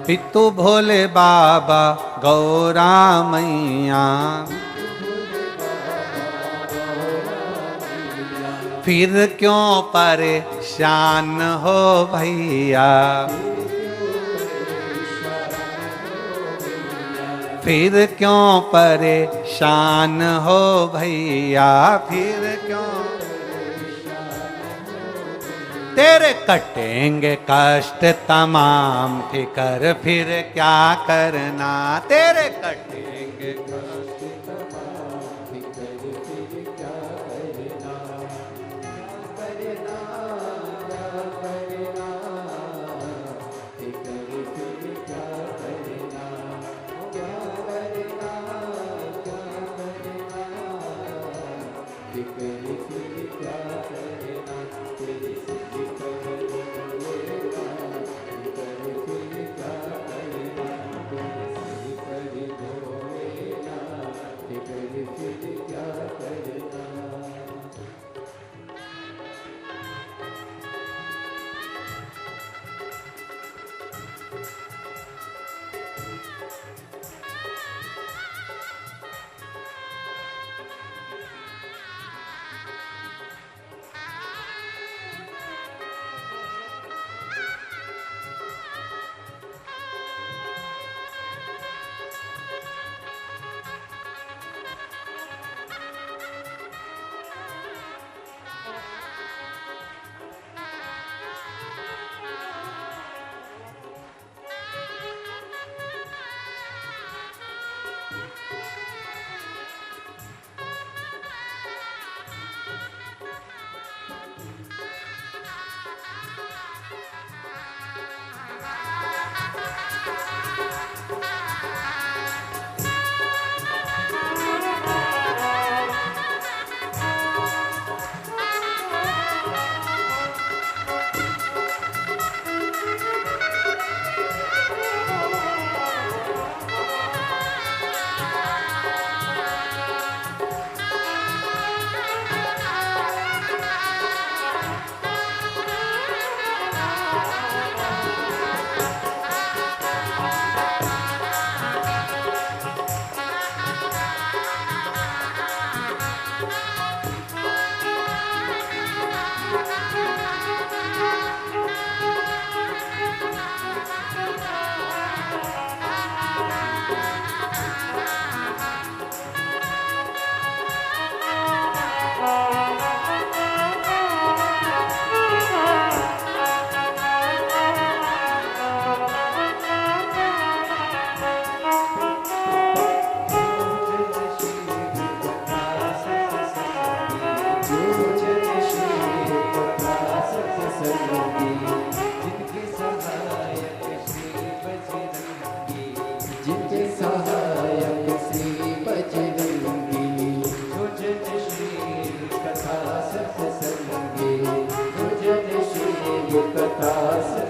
Speaker 1: पिट्टू भोले बाबा गौरा मैया, फिर क्यों परेशान हो भैया, फिर क्यों परेशान हो भैया, फिर क्यों तेरे कटेंगे कष्ट तमाम, फिकर फिर क्या करना, तेरे कटेंगे कष्ट तमाम, फिकर फिर क्या करना, करना फिकर फिर क्या करना, क्या करना फिकर फिर क्या करना, तेरी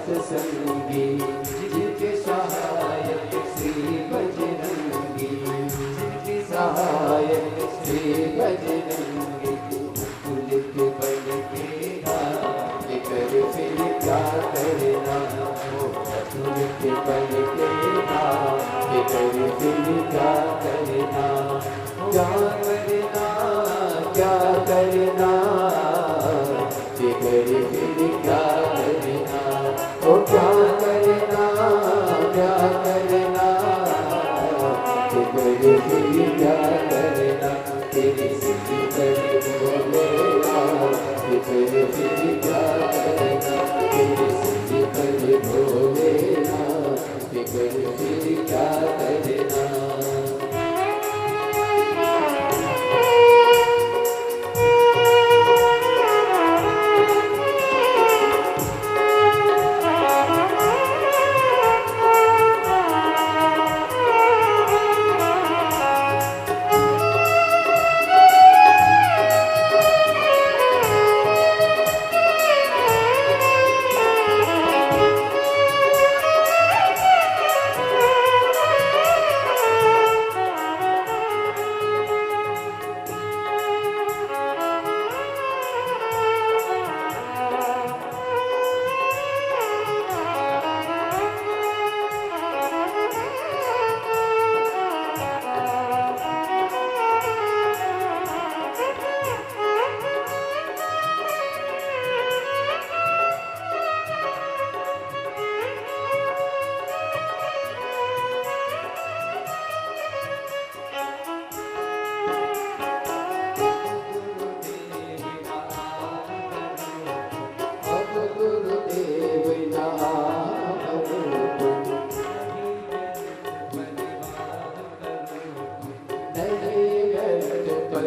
Speaker 3: सत्संगी जिनके सहायक श्री बजरंगी, जिनके सहायक श्री बजरंगी। पुल के बल के नाम कर फिर क्या करना, पुल के बल के नाम कर फिर क्या करना, क्या करना क्या करना फिर क्या करना, ओ क्या करना क्या करना फिर क्या करना, तेरी सिद्धि कर भोलेना फिर क्या करना, तेरी सिद्धि कर भोलेना फिर क्या करना।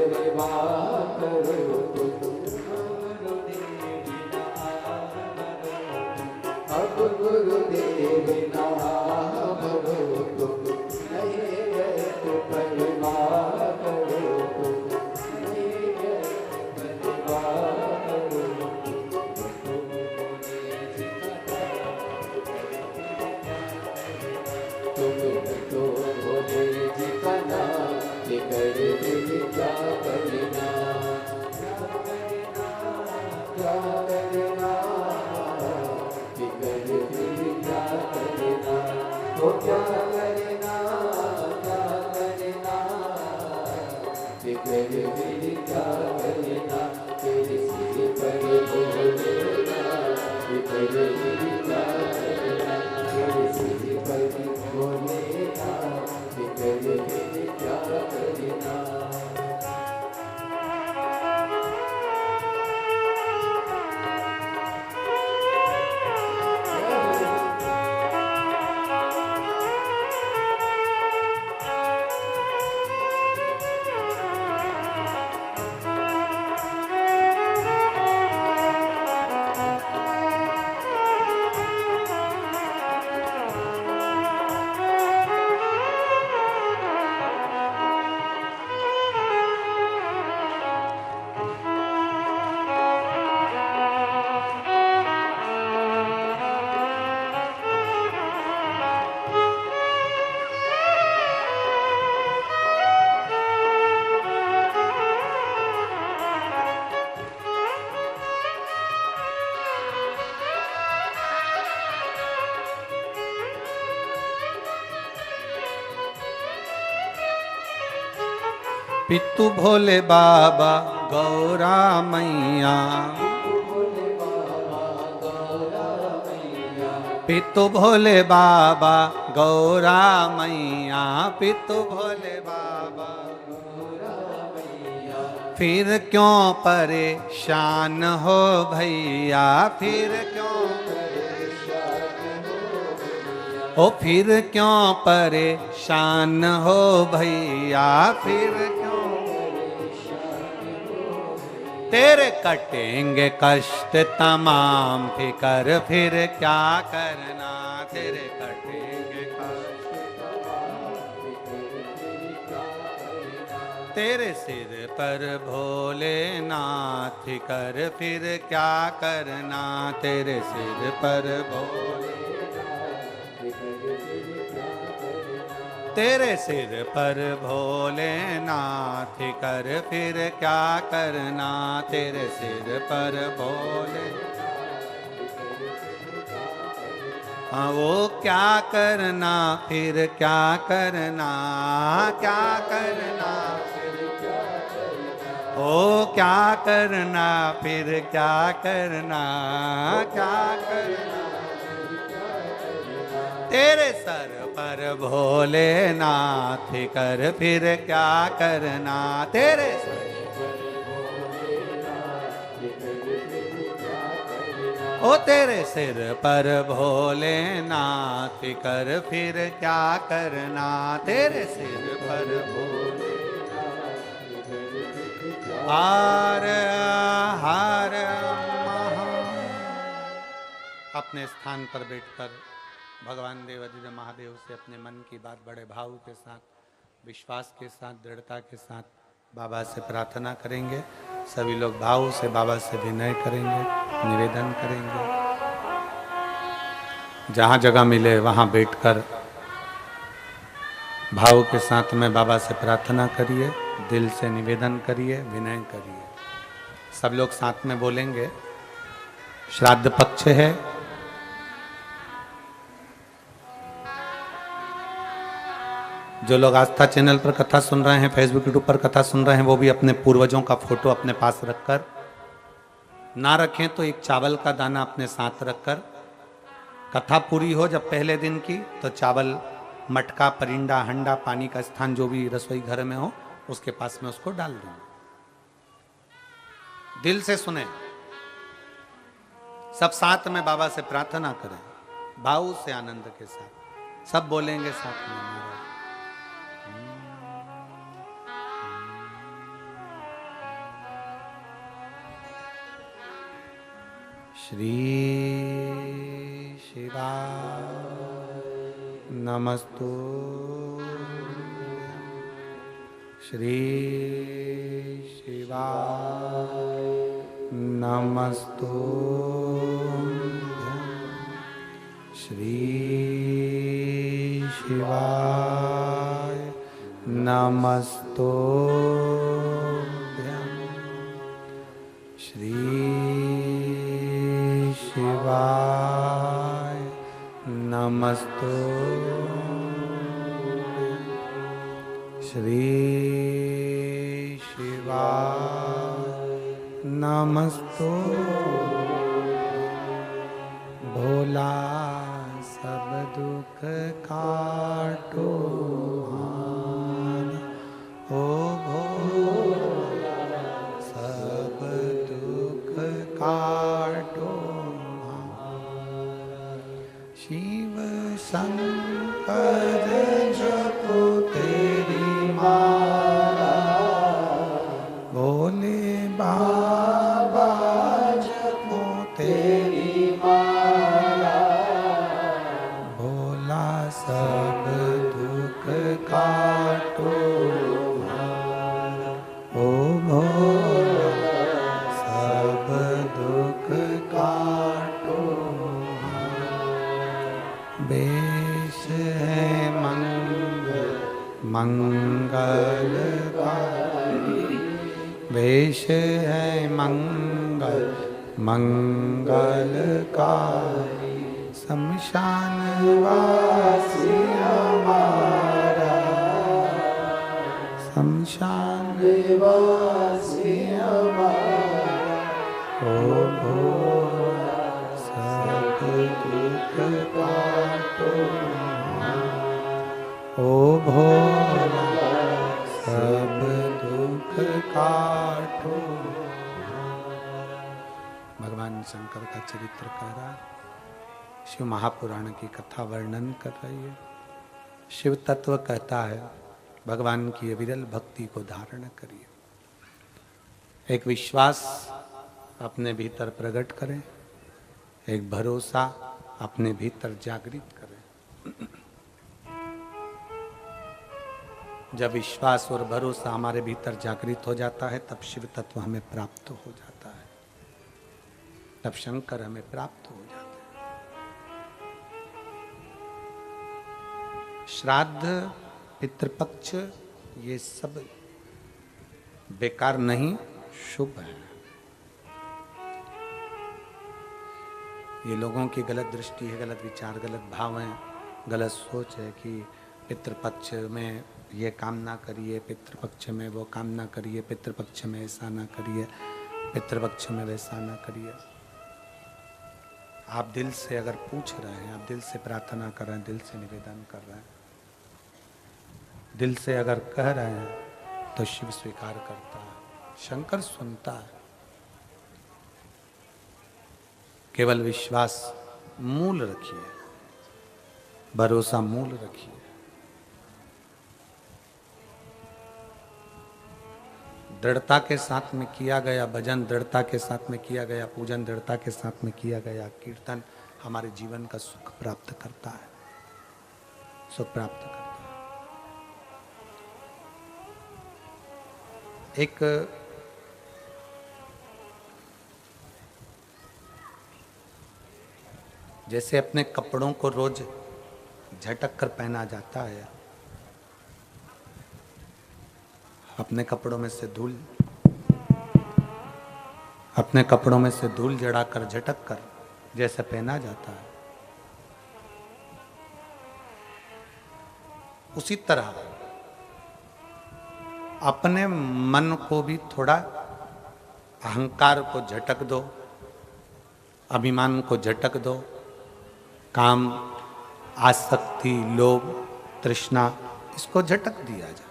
Speaker 3: परिवा करो तुम। अब गुरुदेव ना भरो तुम, नहीं गए तो परिवा करो तुम, नहीं गए परिवा करो तुम तो भोले जी का नाम लेकर दिल क्या करना, क्या करना, लेकर दिल क्या करना, तो क्या करना, क्या करना, लेकर दिल क्या करना, तेरे सिर पर भोलेना, लेकर दिल क्या करना, तेरे सिर पर भोलेना, लेकर दिल क्या करना।
Speaker 1: पितु भोले बाबा गौरा मैया, पितु भोले बाबा गौरा मैया, पितु भोले बाबा गौरा मैया, फिर क्यों परेशान हो भैया, फिर क्यों परेशान हो, ओ फिर क्यों परेशान हो भैया, फिर क्यों तेरे कटेंगे कष्ट तमाम, फिकर फिर क्या करना, तेरे कटेंगे कष्ट तमाम, तेरे सिर पर भोलेनाथ, फिकर फिर क्या करना, तेरे सिर पर भोले, तेरे सिर पर भोलेनाथ, कर फिर क्या करना, तेरे सिर पर भोले, हाँ वो क्या करना, फिर क्या करना, क्या करना, ओ क्या करना, फिर क्या करना, क्या करना, तेरे सर पर भोलेनाथ, कर फिर क्या करना, तेरे सर ओ तेरे सिर पर भोलेनाथ, कर फिर क्या करना, तेरे सिर पर भोले, हर हर महा। अपने स्थान पर बैठकर भगवान देवाधिदेव महादेव से अपने मन की बात बड़े भाव के साथ, विश्वास के साथ, दृढ़ता के साथ बाबा से प्रार्थना करेंगे। सभी लोग भाव से बाबा से विनय करेंगे, निवेदन करेंगे। जहाँ जगह मिले वहाँ बैठकर भाव के साथ में बाबा से प्रार्थना करिए, दिल से निवेदन करिए, विनय करिए। सब लोग साथ में बोलेंगे। श्राद्ध पक्ष है, जो लोग आस्था चैनल पर कथा सुन रहे हैं, फेसबुक यूट्यूब पर कथा सुन रहे हैं, वो भी अपने पूर्वजों का फोटो अपने पास रखकर, ना रखें तो एक चावल का दाना अपने साथ रखकर, कथा पूरी हो जब पहले दिन की, तो चावल, मटका, परिंडा, हंडा, पानी का स्थान जो भी रसोई घर में हो उसके पास में उसको डाल दें। दिल से सुने, सब साथ में बाबा से प्रार्थना करें, भाव से, आनंद के साथ। सब बोलेंगे साथ में। श्री शिवाय नमस्तु श्री शिवाय नमस्तु श्री शिवाय नमस्तु श्री शिवाय नमस्तु श्री शिवाय नमस्तु भोला सब दुख काटो ओ भोला सब दुख काटो शिव शंकर जपो तेरी माला भोले बाबा जपो तेरी माला भोला सब दुख काटो ओ भोला सब दुख काटो बेश है मंगलकारी वेश है मंगलकारी शमशान वासी हमारा शमशान वासी हमारा ओ भोला सब दुख काटो ओ भोला सब दुख काटो। भगवान शंकर का चरित्र कह रहा है, शिव महापुराण की कथा वर्णन कर रही है। शिव तत्व कहता है भगवान की अविरल भक्ति को धारण करिए, एक विश्वास अपने भीतर प्रकट करें, एक भरोसा अपने भीतर जागृत करें। जब विश्वास और भरोसा हमारे भीतर जागृत हो जाता है तब शिव तत्व हमें प्राप्त हो जाता है, तब शंकर हमें प्राप्त हो जाते हैं। श्राद्ध पितृपक्ष ये सब बेकार नहीं, शुभ है। ये लोगों की गलत दृष्टि है, गलत विचार, गलत भाव है, गलत सोच है कि पितृपक्ष में ये काम ना करिए, पितृपक्ष में वो काम ना करिए, पितृपक्ष में ऐसा ना करिए, पितृपक्ष में वैसा ना करिए। आप दिल से अगर पूछ रहे हैं, आप दिल से प्रार्थना कर रहे हैं, दिल से निवेदन कर रहे हैं, दिल से अगर कह रहे हैं तो शिव स्वीकार करता है, शंकर सुनता है। केवल विश्वास मूल रखिए, भरोसा मूल रखिए। दृढ़ता के साथ में किया गया भजन, दृढ़ता के साथ में किया गया पूजन, दृढ़ता के साथ में किया गया कीर्तन हमारे जीवन का सुख प्राप्त करता है, सुख प्राप्त करता है। एक जैसे अपने कपड़ों को रोज झटक कर पहना जाता है, अपने कपड़ों में से धूल जड़ाकर झटक कर जैसे पहना जाता है, उसी तरह अपने मन को भी थोड़ा अहंकार को झटक दो, अभिमान को झटक दो, काम, आसक्ति, लोभ, तृष्णा, इसको झटक दिया जाए।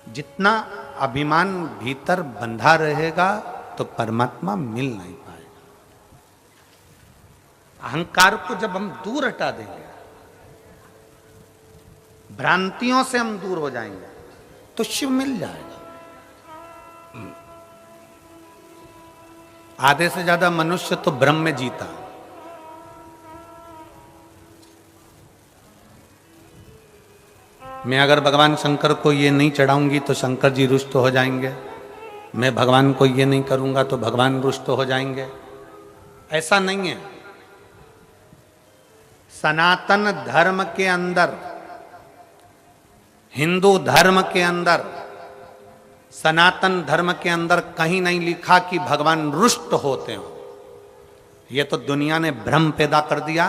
Speaker 1: जितना अभिमान भीतर बंधा रहेगा तो परमात्मा मिल नहीं पाएगा। अहंकार को जब हम दूर हटा देंगे, भ्रांतियों से हम दूर हो जाएंगे तो शिव मिल जाएगा। आधे से ज्यादा मनुष्य तो भ्रम में जीता। मैं अगर भगवान शंकर को ये नहीं चढ़ाऊंगी तो शंकर जी रुष्ट हो जाएंगे, मैं भगवान को ये नहीं करूंगा तो भगवान रुष्ट हो जाएंगे। ऐसा नहीं है। सनातन धर्म के अंदर, हिंदू धर्म के अंदर, सनातन धर्म के अंदर कहीं नहीं लिखा कि भगवान रुष्ट होते हो। ये तो दुनिया ने भ्रम पैदा कर दिया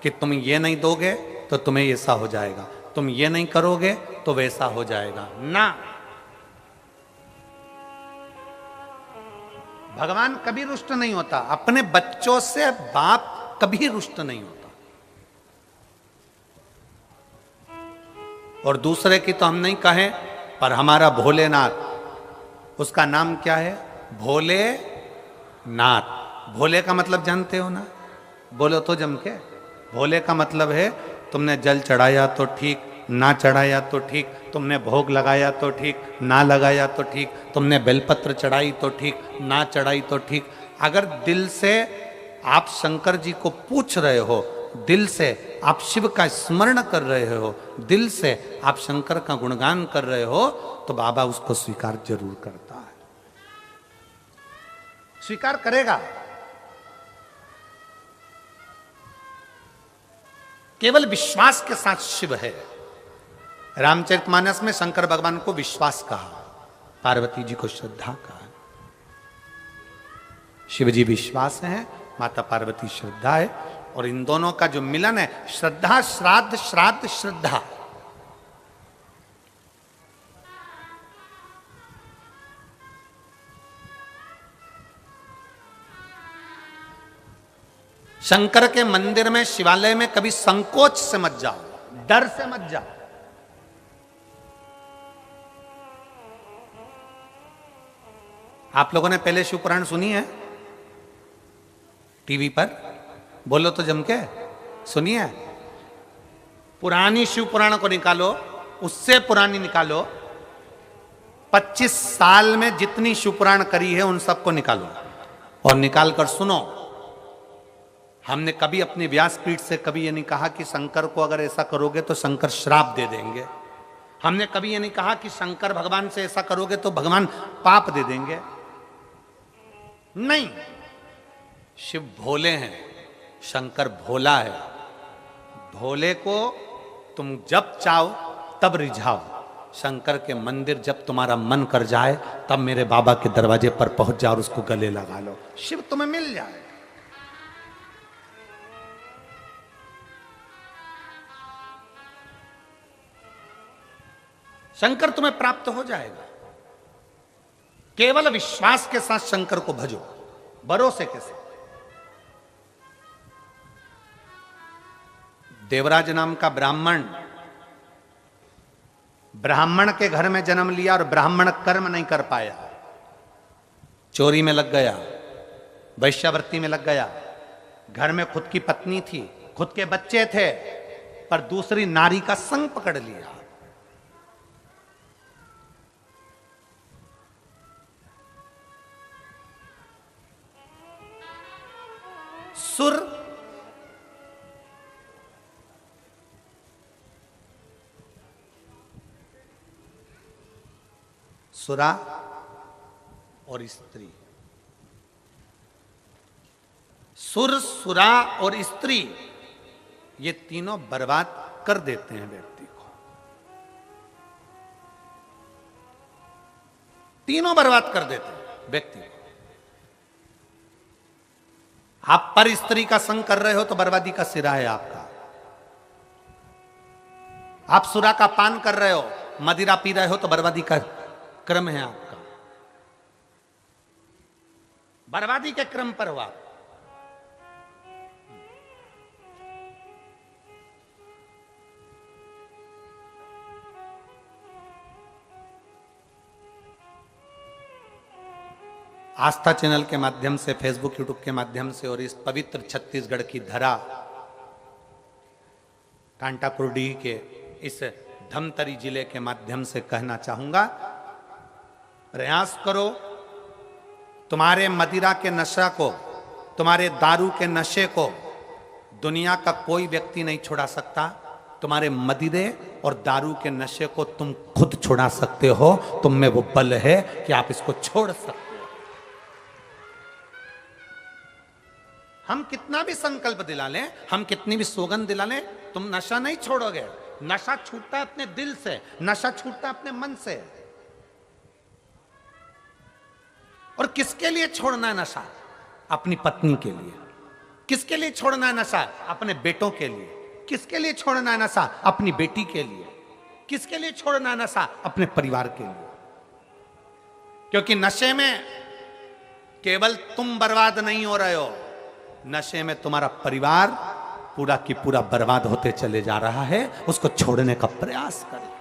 Speaker 1: कि तुम ये नहीं दोगे तो तुम्हें ऐसा हो जाएगा, तुम ये नहीं करोगे तो वैसा हो जाएगा। ना, भगवान कभी रुष्ट नहीं होता। अपने बच्चों से बाप कभी रुष्ट नहीं होता। और दूसरे की तो हम नहीं कहें, पर हमारा भोलेनाथ, उसका नाम क्या है? भोले नाथ। भोले का मतलब जानते हो ना? बोलो तो जम के। भोले का मतलब है तुमने जल चढ़ाया तो ठीक, ना चढ़ाया तो ठीक, तुमने भोग लगाया तो ठीक, ना लगाया तो ठीक, तुमने बेलपत्र चढ़ाई तो ठीक, ना चढ़ाई तो ठीक। अगर दिल से आप शंकर जी को पूछ रहे हो, दिल से आप शिव का स्मरण कर रहे हो, दिल से आप शंकर का गुणगान कर रहे हो, तो बाबा उसको स्वीकार जरूर करता है, स्वीकार करेगा। केवल विश्वास के साथ शिव है। रामचरितमानस में शंकर भगवान को विश्वास कहा, पार्वती जी को श्रद्धा कहा। शिव जी विश्वास है, माता पार्वती श्रद्धा है, और इन दोनों का जो मिलन है, श्रद्धा श्राद्ध, श्राद्ध श्रद्धा। शंकर के मंदिर में, शिवालय में कभी संकोच से मत जाओ, डर से मत जाओ। आप लोगों ने पहले शिव पुराण सुनी है टीवी पर? बोलो तो जम के, सुनिए। पुरानी शिव पुराण को निकालो, उससे पुरानी निकालो, 25 साल में जितनी शिव पुराण करी है उन सबको निकालो और निकाल कर सुनो। हमने कभी अपनी व्यासपीठ से कभी ये नहीं कहा कि शंकर को अगर ऐसा करोगे तो शंकर श्राप दे देंगे। हमने कभी ये नहीं कहा कि शंकर भगवान से ऐसा करोगे तो भगवान पाप दे देंगे। नहीं, शिव भोले हैं, शंकर भोला है। भोले को तुम जब चाहो तब रिझाओ। शंकर के मंदिर जब तुम्हारा मन कर जाए तब मेरे बाबा के दरवाजे पर पहुंच जाओ और उसको गले लगा लो, शिव तुम्हें मिल जाए। शंकर तुम्हें प्राप्त हो जाएगा। केवल विश्वास के साथ शंकर को भजो, भरोसे के साथ। देवराज नाम का ब्राह्मण के घर में जन्म लिया और ब्राह्मण कर्म नहीं कर पाया, चोरी में लग गया, वैश्यावृत्ति में लग गया। घर में खुद की पत्नी थी, खुद के बच्चे थे, पर दूसरी नारी का संग पकड़ लिया। सुरा और स्त्री, सुर, सुरा और स्त्री, ये तीनों बर्बाद कर देते हैं व्यक्ति को। तीनों बर्बाद कर देते हैं व्यक्ति को। आप पर स्त्री का संग कर रहे हो तो बर्बादी का सिरा है आपका। आप सुरा का पान कर रहे हो, मदिरा पी रहे हो तो बर्बादी का क्रम है आपका, बर्बादी के क्रम पर हो आप। आस्था चैनल के माध्यम से, फेसबुक यूट्यूब के माध्यम से और इस पवित्र छत्तीसगढ़ की धरा, कांटापुरडीह के इस धमतरी जिले के माध्यम से कहना चाहूंगा, प्रयास करो तुम्हारे मदिरा के नशा को, तुम्हारे दारू के नशे को दुनिया का कोई व्यक्ति नहीं छुड़ा सकता। तुम्हारे मदिरे और दारू के नशे को तुम खुद छुड़ा सकते हो। तुम में वो बल है कि आप इसको छोड़ सकते हो। हम कितना भी संकल्प दिला लें, हम कितनी भी सौगंध दिला लें, तुम नशा नहीं छोड़ोगे। नशा छूटता है अपने दिल से, नशा छूटता है अपने मन से। और किसके लिए छोड़ना है नशा? अपनी पत्नी के लिए। किसके लिए छोड़ना है नशा? अपने बेटों के लिए। किसके लिए छोड़ना है नशा? अपनी बेटी के लिए। किसके लिए छोड़ना है नशा? अपने परिवार के लिए। क्योंकि नशे में केवल तुम बर्बाद नहीं हो रहे हो, नशे में तुम्हारा परिवार पूरा की पूरा बर्बाद होते चले जा रहा है। उसको छोड़ने का प्रयास करो।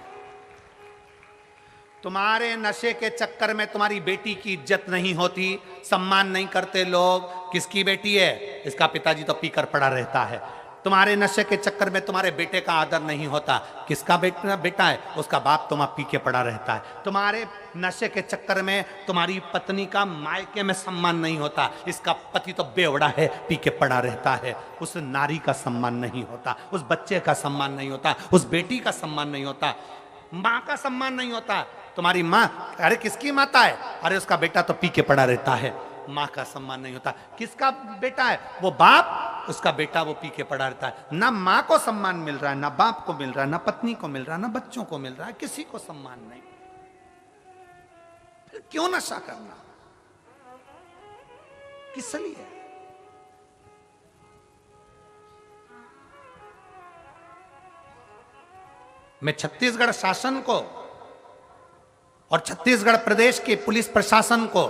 Speaker 1: तुम्हारे नशे के चक्कर में तुम्हारी बेटी की इज्जत नहीं होती, सम्मान नहीं करते लोग। किसकी बेटी है? इसका पिताजी तो पीकर पड़ा रहता है। तुम्हारे नशे के चक्कर में तुम्हारे बेटे का आदर नहीं होता। किसका बेटा है? उसका बाप तुम्हारा पी के पड़ा रहता है। तुम्हारे नशे के चक्कर में तुम्हारी पत्नी का मायके में सम्मान नहीं होता। इसका पति तो बेवड़ा है, पी के पड़ा रहता है। उस नारी का सम्मान नहीं होता, उस बच्चे का सम्मान नहीं होता, उस बेटी का सम्मान नहीं होता, माँ का सम्मान नहीं होता। तुम्हारी माँ, अरे किसकी माता है? अरे उसका बेटा तो पी के पड़ा रहता है। माँ का सम्मान नहीं होता। किसका बेटा है? वो बाप, उसका बेटा वो पी के पड़ा रहता है। ना माँ को सम्मान मिल रहा है, ना बाप को मिल रहा है, ना पत्नी को मिल रहा है, ना बच्चों को मिल रहा है, किसी को सम्मान नहीं। फिर क्यों नशा करना? किस लिए? मैं छत्तीसगढ़ शासन को और छत्तीसगढ़ प्रदेश के पुलिस प्रशासन को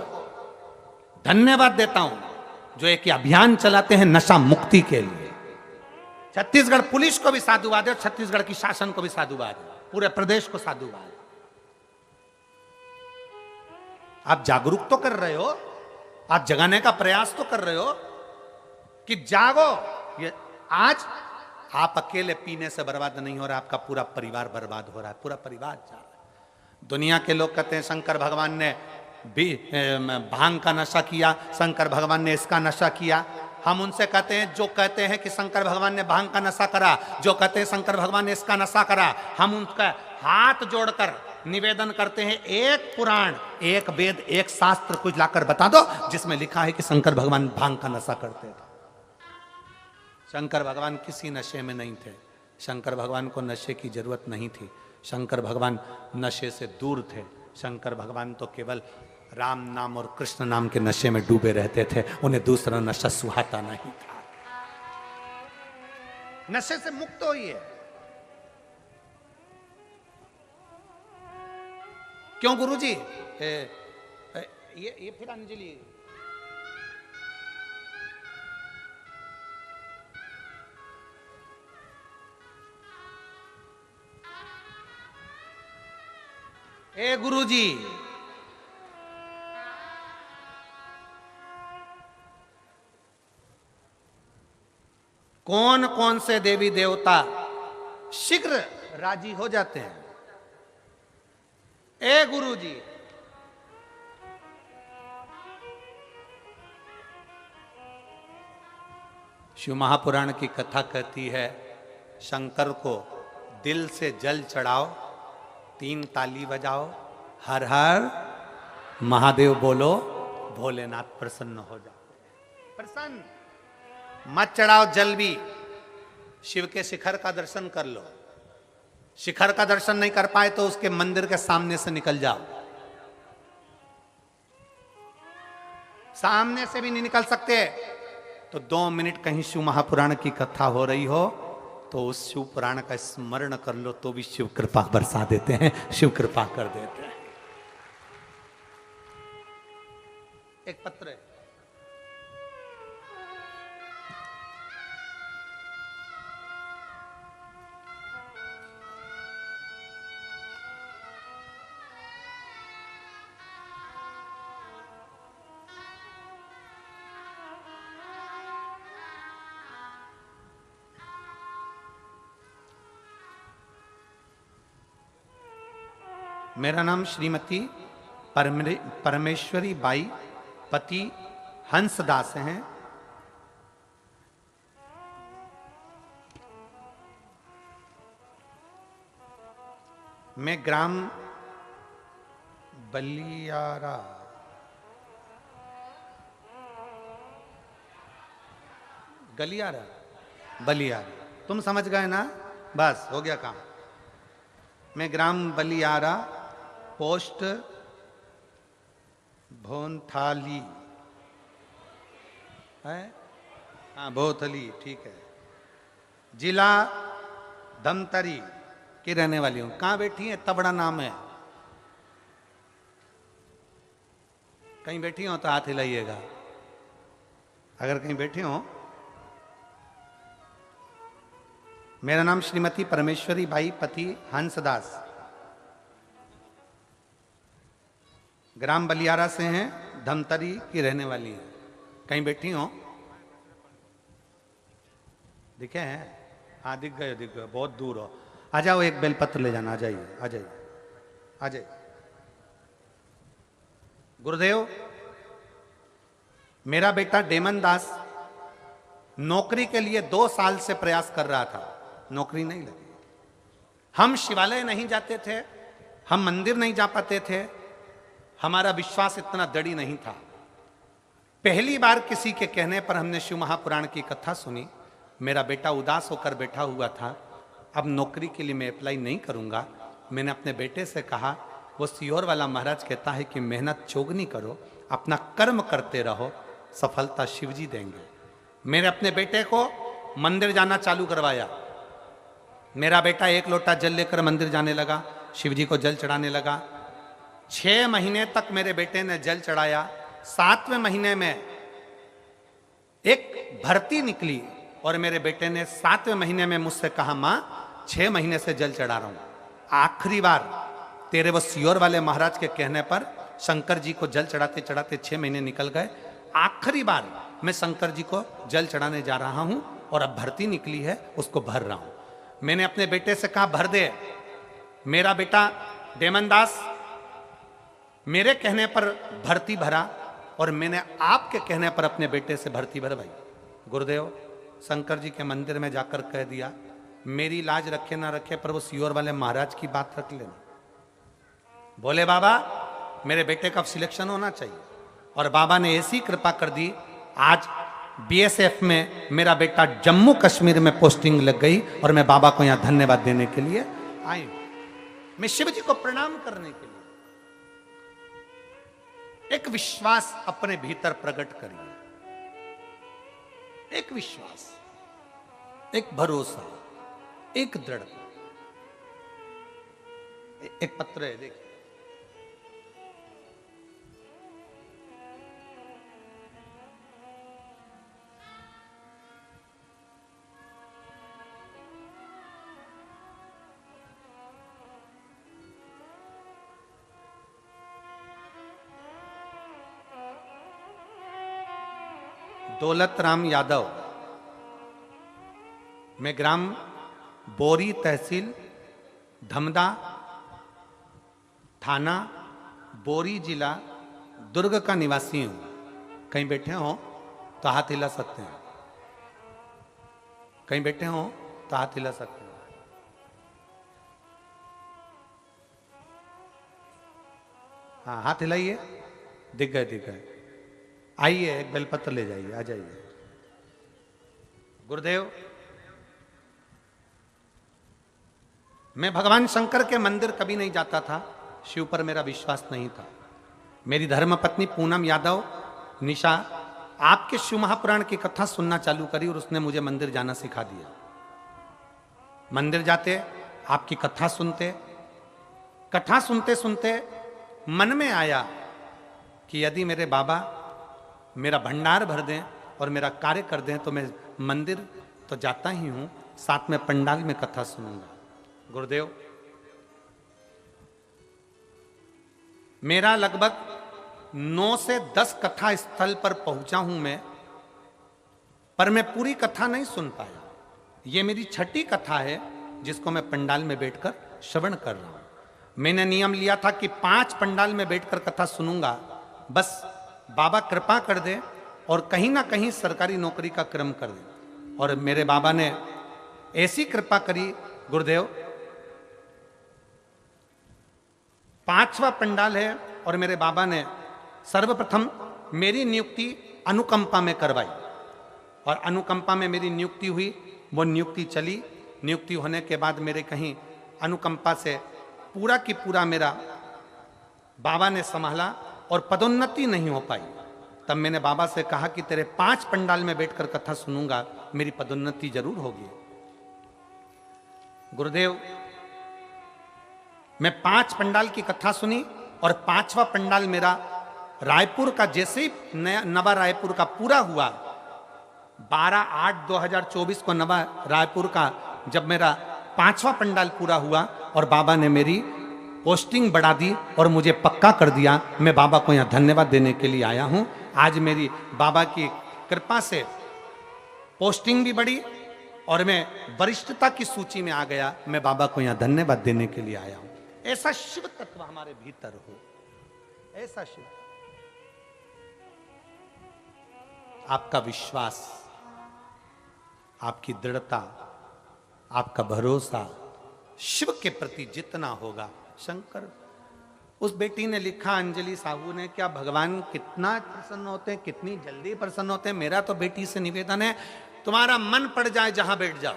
Speaker 1: धन्यवाद देता हूं, जो एक अभियान चलाते हैं नशा मुक्ति के लिए। छत्तीसगढ़ पुलिस को भी साधुवाद है और छत्तीसगढ़ की शासन को भी साधुवाद है, पूरे प्रदेश को साधुवाद है। आप जागरूक तो कर रहे हो, आप जगाने का प्रयास तो कर रहे हो कि जागो। ये आज आप अकेले पीने से बर्बाद नहीं हो रहा, आपका पूरा परिवार बर्बाद हो रहा है, पूरा परिवार जा रहा है। दुनिया के लोग कहते हैं शंकर भगवान ने भी भांग का नशा किया, शंकर भगवान ने इसका नशा किया। हम उनसे कहते हैं, जो कहते हैं कि शंकर भगवान ने भांग का नशा करा, जो कहते हैं शंकर भगवान ने इसका नशा करा, हम उनका हाथ जोड़कर निवेदन करते हैं, एक पुराण, एक वेद, एक शास्त्र कुछ लाकर बता दो जिसमें लिखा है कि शंकर भगवान भांग का नशा करते थे। शंकर भगवान किसी नशे में नहीं थे। शंकर भगवान को नशे की जरूरत नहीं थी। शंकर भगवान नशे से दूर थे। शंकर भगवान तो केवल राम नाम और कृष्ण नाम के नशे में डूबे रहते थे। उन्हें दूसरा नशा सुहाता नहीं था। नशे से मुक्त होइए। क्यों गुरुजी? ये फिर अंजलि, ए गुरुजी, कौन कौन से देवी देवता शीघ्र राजी हो जाते हैं? ए गुरुजी, शिव महापुराण की कथा कहती है, शंकर को दिल से जल चढ़ाओ, 3 ताली बजाओ, हर हर महादेव बोलो, भोलेनाथ प्रसन्न हो जाओ। प्रसन्न मत चढ़ाओ जल भी, शिव के शिखर का दर्शन कर लो। शिखर का दर्शन नहीं कर पाए तो उसके मंदिर के सामने से निकल जाओ। सामने से भी नहीं निकल सकते तो 2 मिनट कहीं शिव महापुराण की कथा हो रही हो तो उस शिव पुराण का स्मरण कर लो, तो भी शिव कृपा बरसा देते हैं, शिव कृपा कर देते हैं। एक पत्र है, मेरा नाम श्रीमती परमेश्वरी बाई पति हंसदास हैं। मैं ग्राम बलियारा गलियारा बलियारा, तुम समझ गए ना, बस हो गया काम। मैं ग्राम बलियारा, पोस्ट भोनथाली है, हाँ भोथली, ठीक है, जिला धमतरी की रहने वाली हूं। कहां बैठी है? इतना बड़ा नाम है, कहीं बैठी हो तो हाथ हिलाइएगा, अगर कहीं बैठी हो। मेरा नाम श्रीमती परमेश्वरी बाई, पति हंसदास, ग्राम बलियारा से हैं, धमतरी की रहने वाली है। कहीं बैठी हो? दिखे हैं? हाँ दिख गए, दिख गए, बहुत दूर हो। आ जाओ, एक बेलपत्र ले जाना, आ जाइए, आ जाइए, आ जाइए। गुरुदेव, मेरा बेटा डेमन दास नौकरी के लिए 2 साल से प्रयास कर रहा था, नौकरी नहीं लगी। हम शिवालय नहीं जाते थे, हम मंदिर नहीं जा पाते थे, हमारा विश्वास इतना दृढ़ नहीं था। पहली बार किसी के कहने पर हमने शिव महापुराण की कथा सुनी। मेरा बेटा उदास होकर बैठा हुआ था। अब नौकरी के लिए मैं अप्लाई नहीं करूंगा। मैंने अपने बेटे से कहा, वो सियोर वाला महाराज कहता है कि मेहनत चौगनी करो, अपना कर्म करते रहो, सफलता शिवजी देंगे। मैंने अपने बेटे को मंदिर जाना चालू करवाया। मेरा बेटा 1 लोटा जल लेकर मंदिर जाने लगा, शिवजी को जल चढ़ाने लगा। 6 महीने तक मेरे बेटे ने जल चढ़ाया। 7वें महीने में एक भर्ती निकली और मेरे बेटे ने 7वें महीने में मुझसे कहा, मां 6 महीने से जल चढ़ा रहा हूं, आखिरी बार तेरे वो सियोर वाले महाराज के कहने पर शंकर जी को जल चढ़ाते चढ़ाते 6 महीने निकल गए। आखिरी बार मैं शंकर जी को जल चढ़ाने जा रहा हूं और अब भर्ती निकली है, उसको भर रहा हूं। मैंने अपने बेटे से कहा, भर दे। मेरा बेटा डेमन दास मेरे कहने पर भर्ती भरा और मैंने आपके कहने पर अपने बेटे से भर्ती भरवाई। गुरुदेव, शंकर जी के मंदिर में जाकर कह दिया, मेरी लाज रखे ना रखे पर वो सियोर वाले महाराज की बात रख लेना। बोले बाबा मेरे बेटे का सिलेक्शन होना चाहिए, और बाबा ने ऐसी कृपा कर दी, आज बीएसएफ में मेरा बेटा जम्मू कश्मीर में पोस्टिंग लग गई और मैं बाबा को यहां धन्यवाद देने के लिए आई हूं। मैं शिव जी को प्रणाम करने के लिए। एक विश्वास अपने भीतर प्रकट करिए, एक विश्वास, एक भरोसा, एक दृढ़ता। एक पत्र है, देखिए, दौलत राम यादव, मैं ग्राम बोरी, तहसील धमदा, थाना बोरी, जिला दुर्ग का निवासी हूं। कहीं बैठे हो तो हाथ हिला सकते हैं, कहीं बैठे हो तो हाथ हिला सकते हैं। हाँ हाथ हिलाइए, दिख गए, दिख गए। आइए, एक बेलपत्र ले जाइए, आ जाइए। गुरुदेव, मैं भगवान शंकर के मंदिर कभी नहीं जाता था, शिव पर मेरा विश्वास नहीं था। मेरी धर्मपत्नी पूनम यादव निशा आपके शिव महापुराण की कथा सुनना चालू करी और उसने मुझे मंदिर जाना सिखा दिया। मंदिर जाते, आपकी कथा सुनते, कथा सुनते सुनते मन में आया कि यदि मेरे बाबा मेरा भंडार भर दें और मेरा कार्य कर दें तो मैं मंदिर तो जाता ही हूं, साथ में पंडाल में कथा सुनूंगा। गुरुदेव, मेरा लगभग 9 से 10 कथा स्थल पर पहुंचा हूं मैं, पर मैं पूरी कथा नहीं सुन पाया। यह मेरी 6ठी कथा है जिसको मैं पंडाल में बैठकर श्रवण कर रहा हूं। मैंने नियम लिया था कि 5 पंडाल में बैठकर कथा सुनूंगा, बस बाबा कृपा कर दे और कहीं ना कहीं सरकारी नौकरी का क्रम कर दे। और मेरे बाबा ने ऐसी कृपा करी गुरुदेव, 5वां पंडाल है और मेरे बाबा ने सर्वप्रथम मेरी नियुक्ति अनुकंपा में करवाई और अनुकंपा में मेरी नियुक्ति हुई। वो नियुक्ति चली, नियुक्ति होने के बाद मेरे कहीं अनुकंपा से पूरा की पूरा मेरा बाबा ने संभाला और पदोन्नति नहीं हो पाई। तब मैंने बाबा से कहा कि तेरे 5 पंडाल में बैठकर कथा सुनूंगा, मेरी पदोन्नति जरूर होगी। गुरुदेव, मैं 5 पंडाल की कथा सुनी और 5वां पंडाल मेरा रायपुर का जैसे ही नवा रायपुर का पूरा हुआ, 12/8/2024 को नवा रायपुर का जब मेरा 5वां पंडाल पूरा हुआ और बाबा ने मेरी पोस्टिंग बढ़ा दी और मुझे पक्का कर दिया। मैं बाबा को यहाँ धन्यवाद देने के लिए आया हूँ। आज मेरी बाबा की कृपा से पोस्टिंग भी बढ़ी और मैं वरिष्ठता की सूची में आ गया। मैं बाबा को यहाँ धन्यवाद देने के लिए आया हूँ। ऐसा शिव तत्व हमारे भीतर हो, ऐसा शिव, आपका विश्वास, आपकी दृढ़ता, आपका भरोसा शिव के प्रति जितना होगा। शंकर, उस बेटी ने लिखा, अंजलि साहू ने, क्या भगवान कितना प्रसन्न होते हैं, कितनी जल्दी प्रसन्न होते हैं। मेरा तो बेटी से निवेदन है, तुम्हारा मन पड़ जाए जहां बैठ जाओ,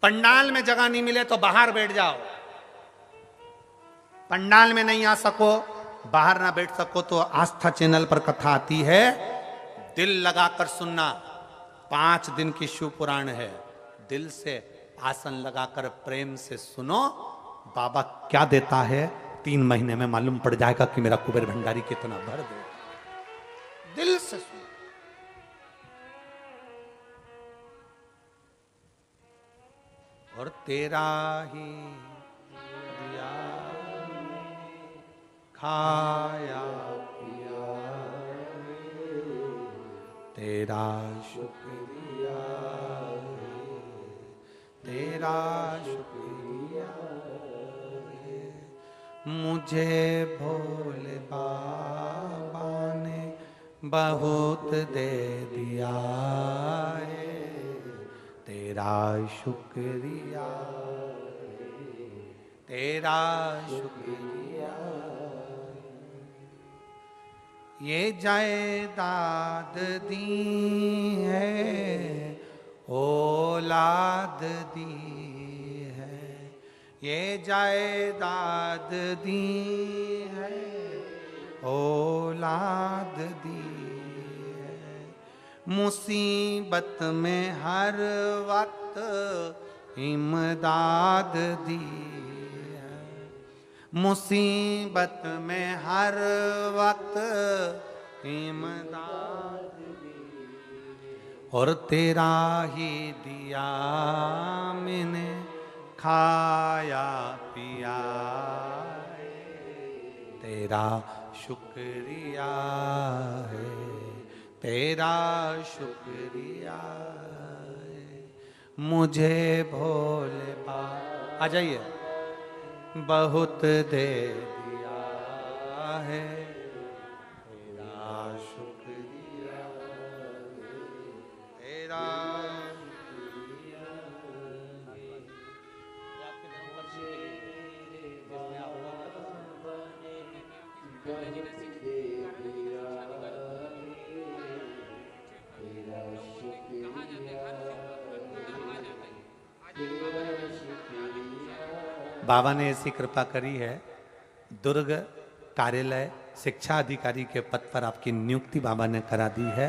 Speaker 1: पंडाल में जगह नहीं मिले तो बाहर बैठ जाओ, पंडाल में नहीं आ सको, बाहर ना बैठ सको तो आस्था चैनल पर कथा आती है, दिल लगाकर सुनना। 5 दिन की शिव पुराण है, दिल से आसन लगाकर प्रेम से सुनो, बाबा क्या देता है 3 महीने में मालूम पड़ जाएगा कि मेरा कुबेर भंडारी कितना भर दे। दिल से सुनो। और तेरा ही दिया खाया पिया, तेरा शुक्रिया, तेरा शुक्रिया, मुझे भोले बाबा ने बहुत दे दिया है, तेरा शुक्रिया, तेरा शुक्रिया। ये जायदाद दी है, औलाद दी है, ये जायदाद दी है, औलाद दी है, मुसीबत में हर वक्त इमदाद दी है, मुसीबत में हर वक्त इमदाद दी, और तेरा ही दिया मैंने खाया पिया, तेरा शुक्रिया है, तेरा शुक्रिया है, मुझे भोले बाबा, आ जाइए, बहुत दे दिया है, तेरा शुक्रिया, तेरा शुक्रिया। बाबा ने ऐसी कृपा करी है, दुर्ग कार्यालय शिक्षा अधिकारी के पद पर आपकी नियुक्ति बाबा ने करा दी है।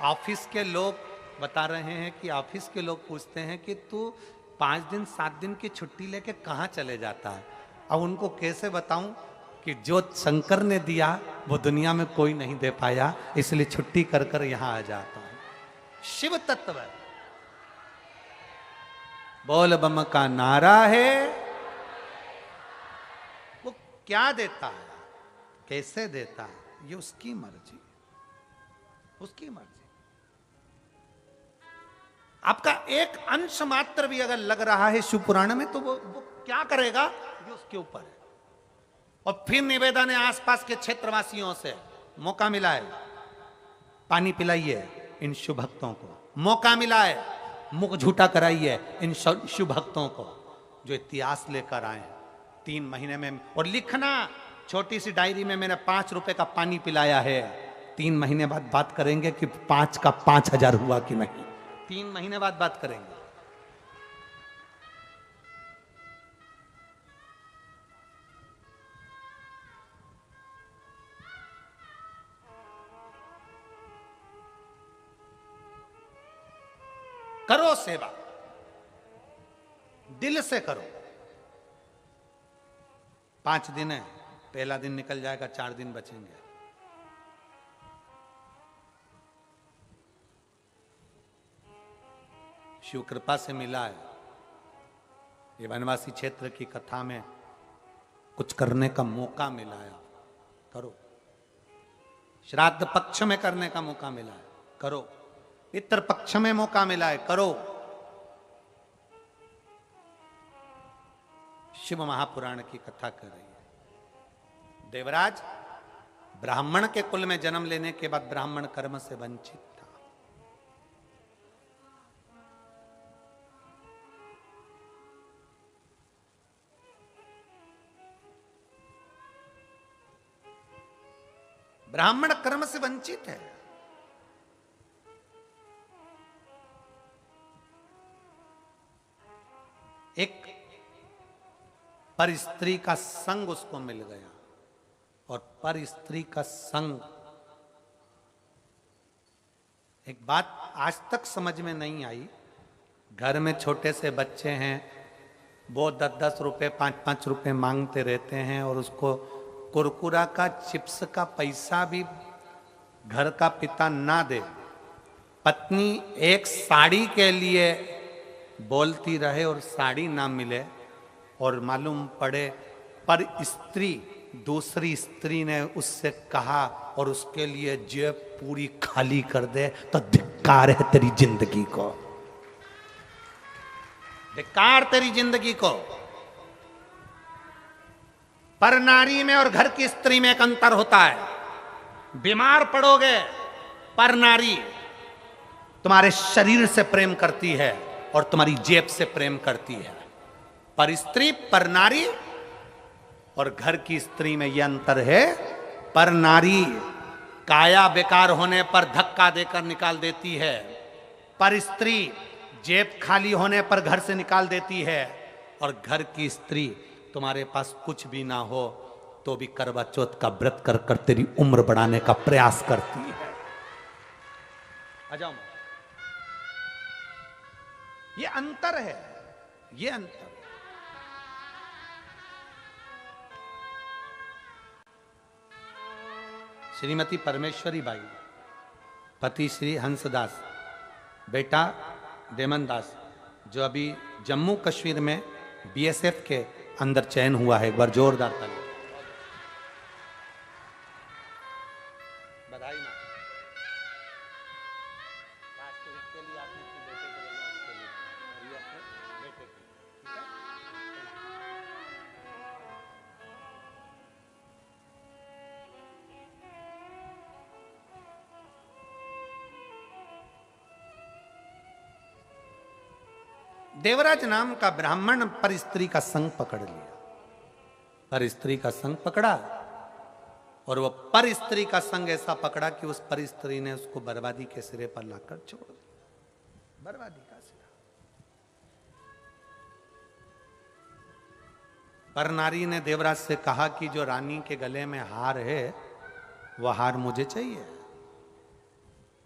Speaker 1: ऑफिस के लोग बता रहे हैं कि ऑफिस के लोग पूछते हैं कि तू 5 दिन 7 दिन की छुट्टी लेके कहाँ चले जाता है। अब उनको कैसे बताऊं कि जो शंकर ने दिया वो दुनिया में कोई नहीं दे पाया, इसलिए छुट्टी कर कर यहाँ आ जाता है। शिव तत्व है, बोल बम का नारा है। वो क्या देता है, कैसे देता है, ये उसकी मर्जी, उसकी मर्जी। आपका एक अंश मात्र भी अगर लग रहा है शिव पुराण में तो वो क्या करेगा, ये उसके ऊपर है। और फिर निवेदन है आसपास के क्षेत्रवासियों से, मौका मिला है पानी पिलाइए इन शुभ भक्तों को, मौका मिला है मुख झूठा कराइए इन शुभ भक्तों को जो इतिहास लेकर आए हैं 3 महीने में। और लिखना छोटी सी डायरी में, मैंने 5 रुपए का पानी पिलाया है। 3 महीने बाद बात करेंगे कि 5 का 5000 हुआ कि नहीं। 3 महीने बाद बात करेंगे। करो सेवा, दिल से करो। 5 दिन है, पहला दिन निकल जाएगा, 4 दिन बचेंगे। शिव कृपा से मिला है ये वनवासी क्षेत्र की कथा में कुछ करने का मौका मिला है, करो। श्राद्ध पक्ष में करने का मौका मिला है, करो। पितृ पक्ष में मौका मिला है, करो। शिव महापुराण की कथा कर रही है। देवराज ब्राह्मण के कुल में जन्म लेने के बाद ब्राह्मण कर्म से वंचित था। ब्राह्मण कर्म से वंचित है। एक पर स्त्री का संग उसको मिल गया और पर स्त्री का संग, एक बात आज तक समझ में नहीं आई। घर में छोटे से बच्चे हैं, वो 10-10 रुपए 5-5 रुपए मांगते रहते हैं और उसको कुरकुरा का चिप्स का पैसा भी घर का पिता ना दे, पत्नी एक साड़ी के लिए बोलती रहे और साड़ी ना मिले, और मालूम पड़े पर स्त्री दूसरी स्त्री ने उससे कहा और उसके लिए जेब पूरी खाली कर दे, तो धिक्कार है तेरी जिंदगी को, धिक्कार तेरी जिंदगी को। पर नारी में और घर की स्त्री में एक अंतर होता है। बीमार पड़ोगे, पर नारी तुम्हारे शरीर से प्रेम करती है और तुम्हारी जेब से प्रेम करती है। पर स्त्री, पर नारी और घर की स्त्री में यह अंतर है। पर नारी काया बेकार होने पर धक्का देकर निकाल देती है, पर स्त्री जेब खाली होने पर घर से निकाल देती है। और घर की स्त्री तुम्हारे पास कुछ भी ना हो तो भी करवा चौथ का व्रत कर कर तेरी उम्र बढ़ाने का प्रयास करती है। आ जाओ, ये अंतर है, ये अंतर। श्रीमती परमेश्वरी बाई, पति श्री हंसदास, बेटा देमन दास, जो अभी जम्मू कश्मीर में बीएसएफ के अंदर चयन हुआ है। एक बार जोरदार ताली। बधाई ना। राष्ट्रहित के लिए आपने अपने बेटे को बोला, उसके लिए और ये अपने बेटे के लिए, ठीक है? देवराज नाम का ब्राह्मण पर स्त्री का संग पकड़ लिया, पर स्त्री का संग पकड़ा, और वो पर स्त्री का संग ऐसा पकड़ा कि उस पर स्त्री ने उसको बर्बादी के सिरे पर लाकर छोड़ दिया। बर्बादी का सिरा। पर नारी ने देवराज से कहा कि जो रानी के गले में हार है वह हार मुझे चाहिए,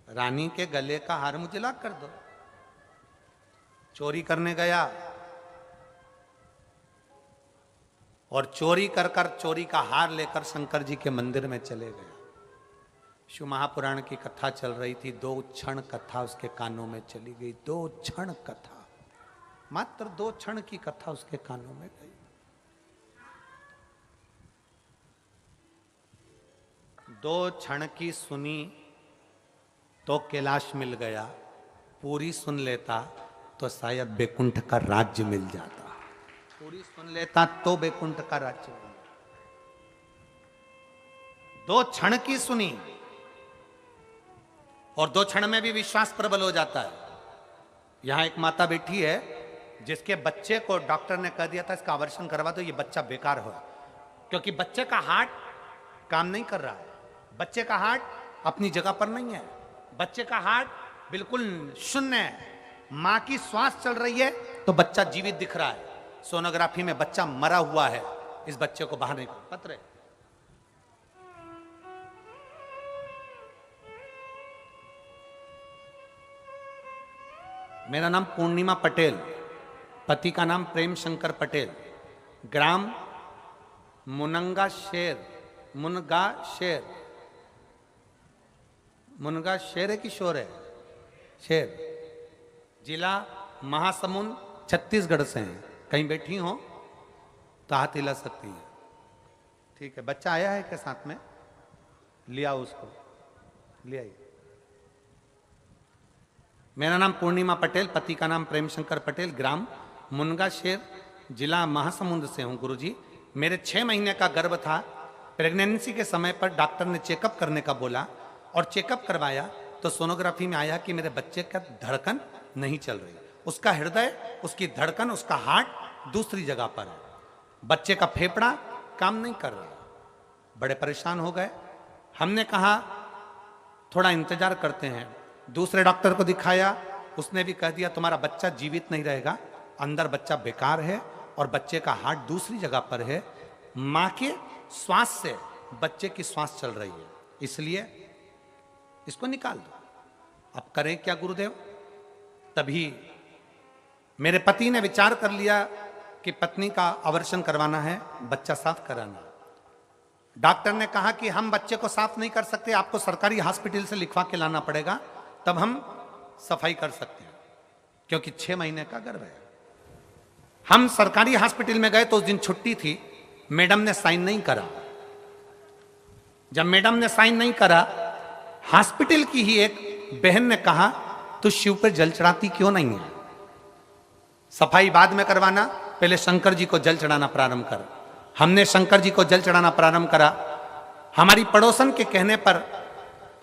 Speaker 1: रानी के गले का हार मुझे ला कर दो। चोरी करने गया और चोरी कर कर चोरी का हार लेकर शंकर जी के मंदिर में चले गया। शिव महापुराण की कथा चल रही थी, 2 क्षण कथा उसके कानों में चली गई। 2 क्षण कथा, मात्र 2 क्षण की कथा उसके कानों में गई। 2 क्षण की सुनी तो कैलाश मिल गया, पूरी सुन लेता तो शायद बैकुंठ का राज्य मिल जाता। पूरी सुन लेता तो बैकुंठ का राज्य मिल जाता। 2 क्षण की सुनी और 2 क्षण में भी विश्वास प्रबल हो जाता है। यहां एक माता बैठी है जिसके बच्चे को डॉक्टर ने कह दिया था इसका अबॉर्शन करवा दो, ये बच्चा बेकार हो, क्योंकि बच्चे का हार्ट काम नहीं कर रहा है, बच्चे का हार्ट अपनी जगह पर नहीं है, बच्चे का हार्ट बिल्कुल शून्य है। मां की श्वास चल रही है तो बच्चा जीवित दिख रहा है, सोनोग्राफी में बच्चा मरा हुआ है, इस बच्चे को बाहर निकाल पत्र। मेरा नाम पूर्णिमा पटेल, पति का नाम प्रेम शंकर पटेल, ग्राम मुनगा शेर है कि शोर है? शेर, जिला महासमुंद, छत्तीसगढ़ से हैं। कहीं बैठी हो तो हाथ हिला सकती है। ठीक है, बच्चा आया है क्या साथ में? लिया उसको, ले आइए। मेरा नाम पूर्णिमा पटेल, पति का नाम प्रेम शंकर पटेल, ग्राम मुनगा शेर, जिला महासमुंद से हूं गुरुजी। मेरे 6 महीने का गर्भ था। प्रेगनेंसी के समय पर डॉक्टर ने चेकअप करने का बोला और चेकअप करवाया तो सोनोग्राफी में आया कि मेरे बच्चे का धड़कन नहीं चल रही, उसका हृदय, उसकी धड़कन, उसका हार्ट दूसरी जगह पर है, बच्चे का फेफड़ा काम नहीं कर रहा। बड़े परेशान हो गए। हमने कहा थोड़ा इंतजार करते हैं। दूसरे डॉक्टर को दिखाया, उसने भी कह दिया तुम्हारा बच्चा जीवित नहीं रहेगा, अंदर बच्चा बेकार है और बच्चे का हार्ट दूसरी जगह पर है, मां के श्वास से बच्चे की श्वास चल रही है, इसलिए इसको निकाल दो। अब करें क्या गुरुदेव? तभी मेरे पति ने विचार कर लिया कि पत्नी का अबॉर्शन करवाना है, बच्चा साफ कराना। डॉक्टर ने कहा कि हम बच्चे को साफ नहीं कर सकते, आपको सरकारी हॉस्पिटल से लिखवा के लाना पड़ेगा, तब हम सफाई कर सकते हैं, क्योंकि 6 महीने का गर्भ है। हम सरकारी हॉस्पिटल में गए तो उस दिन छुट्टी थी, मैडम ने साइन नहीं करा। जब मैडम ने साइन नहीं करा, हॉस्पिटल की ही एक बहन ने कहा तू शिव पर जल चढ़ाती क्यों नहीं है? सफाई बाद में करवाना, पहले शंकर जी को जल चढ़ाना प्रारंभ कर। हमने शंकर जी को जल चढ़ाना प्रारंभ करा। हमारी पड़ोसन के कहने पर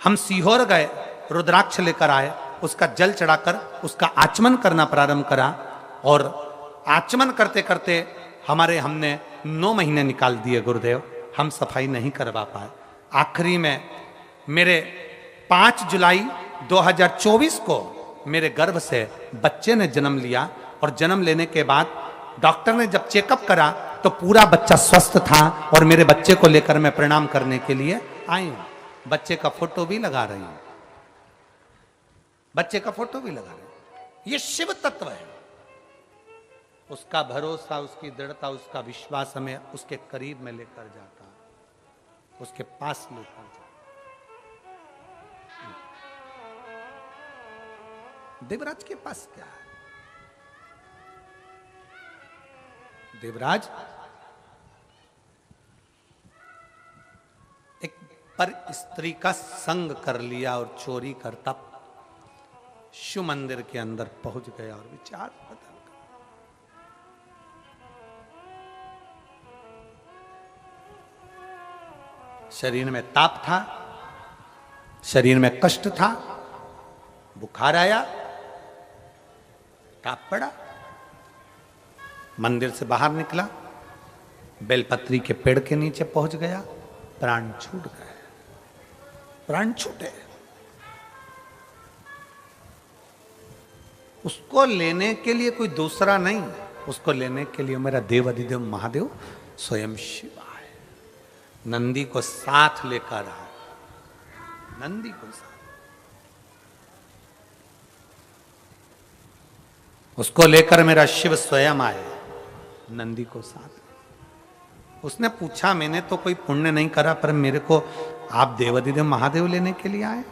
Speaker 1: हम सीहोर गए, रुद्राक्ष लेकर आए, उसका जल चढ़ाकर उसका आचमन करना प्रारंभ करा और आचमन करते करते हमने 9 महीने निकाल दिए गुरुदेव। हम सफाई नहीं करवा पाए। आखिरी में मेरे 5 जुलाई 2024 को मेरे गर्भ से बच्चे ने जन्म लिया और जन्म लेने के बाद डॉक्टर ने जब चेकअप करा तो पूरा बच्चा स्वस्थ था और मेरे बच्चे को लेकर मैं प्रणाम करने के लिए आई हूं। बच्चे का फोटो भी लगा रही हूं, बच्चे का फोटो भी लगा रही हूं। ये शिव तत्व है, उसका भरोसा, उसकी दृढ़ता, उसका विश्वास हमें उसके करीब में लेकर जाता, उसके पास लेकर जाता। देवराज के पास क्या है? देवराज एक पर स्त्री का संग कर लिया और चोरी करता शिव मंदिर के अंदर पहुंच गया और विचार बदल गया। शरीर में ताप था, शरीर में कष्ट था, बुखार आया, ताप पड़ा, मंदिर से बाहर निकला, बेलपत्री के पेड़ के नीचे पहुंच गया, प्राण छूट गए, प्राण छूटे। उसको लेने के लिए कोई दूसरा नहीं, उसको लेने के लिए मेरा देव अधिदेव महादेव स्वयं शिव आए, नंदी को साथ लेकर आए, नंदी को साथ, उसको लेकर मेरा शिव स्वयं आए, नंदी को साथ। उसने पूछा, मैंने तो कोई पुण्य नहीं करा, पर मेरे को आप देवाधिदेव महादेव लेने के लिए आए?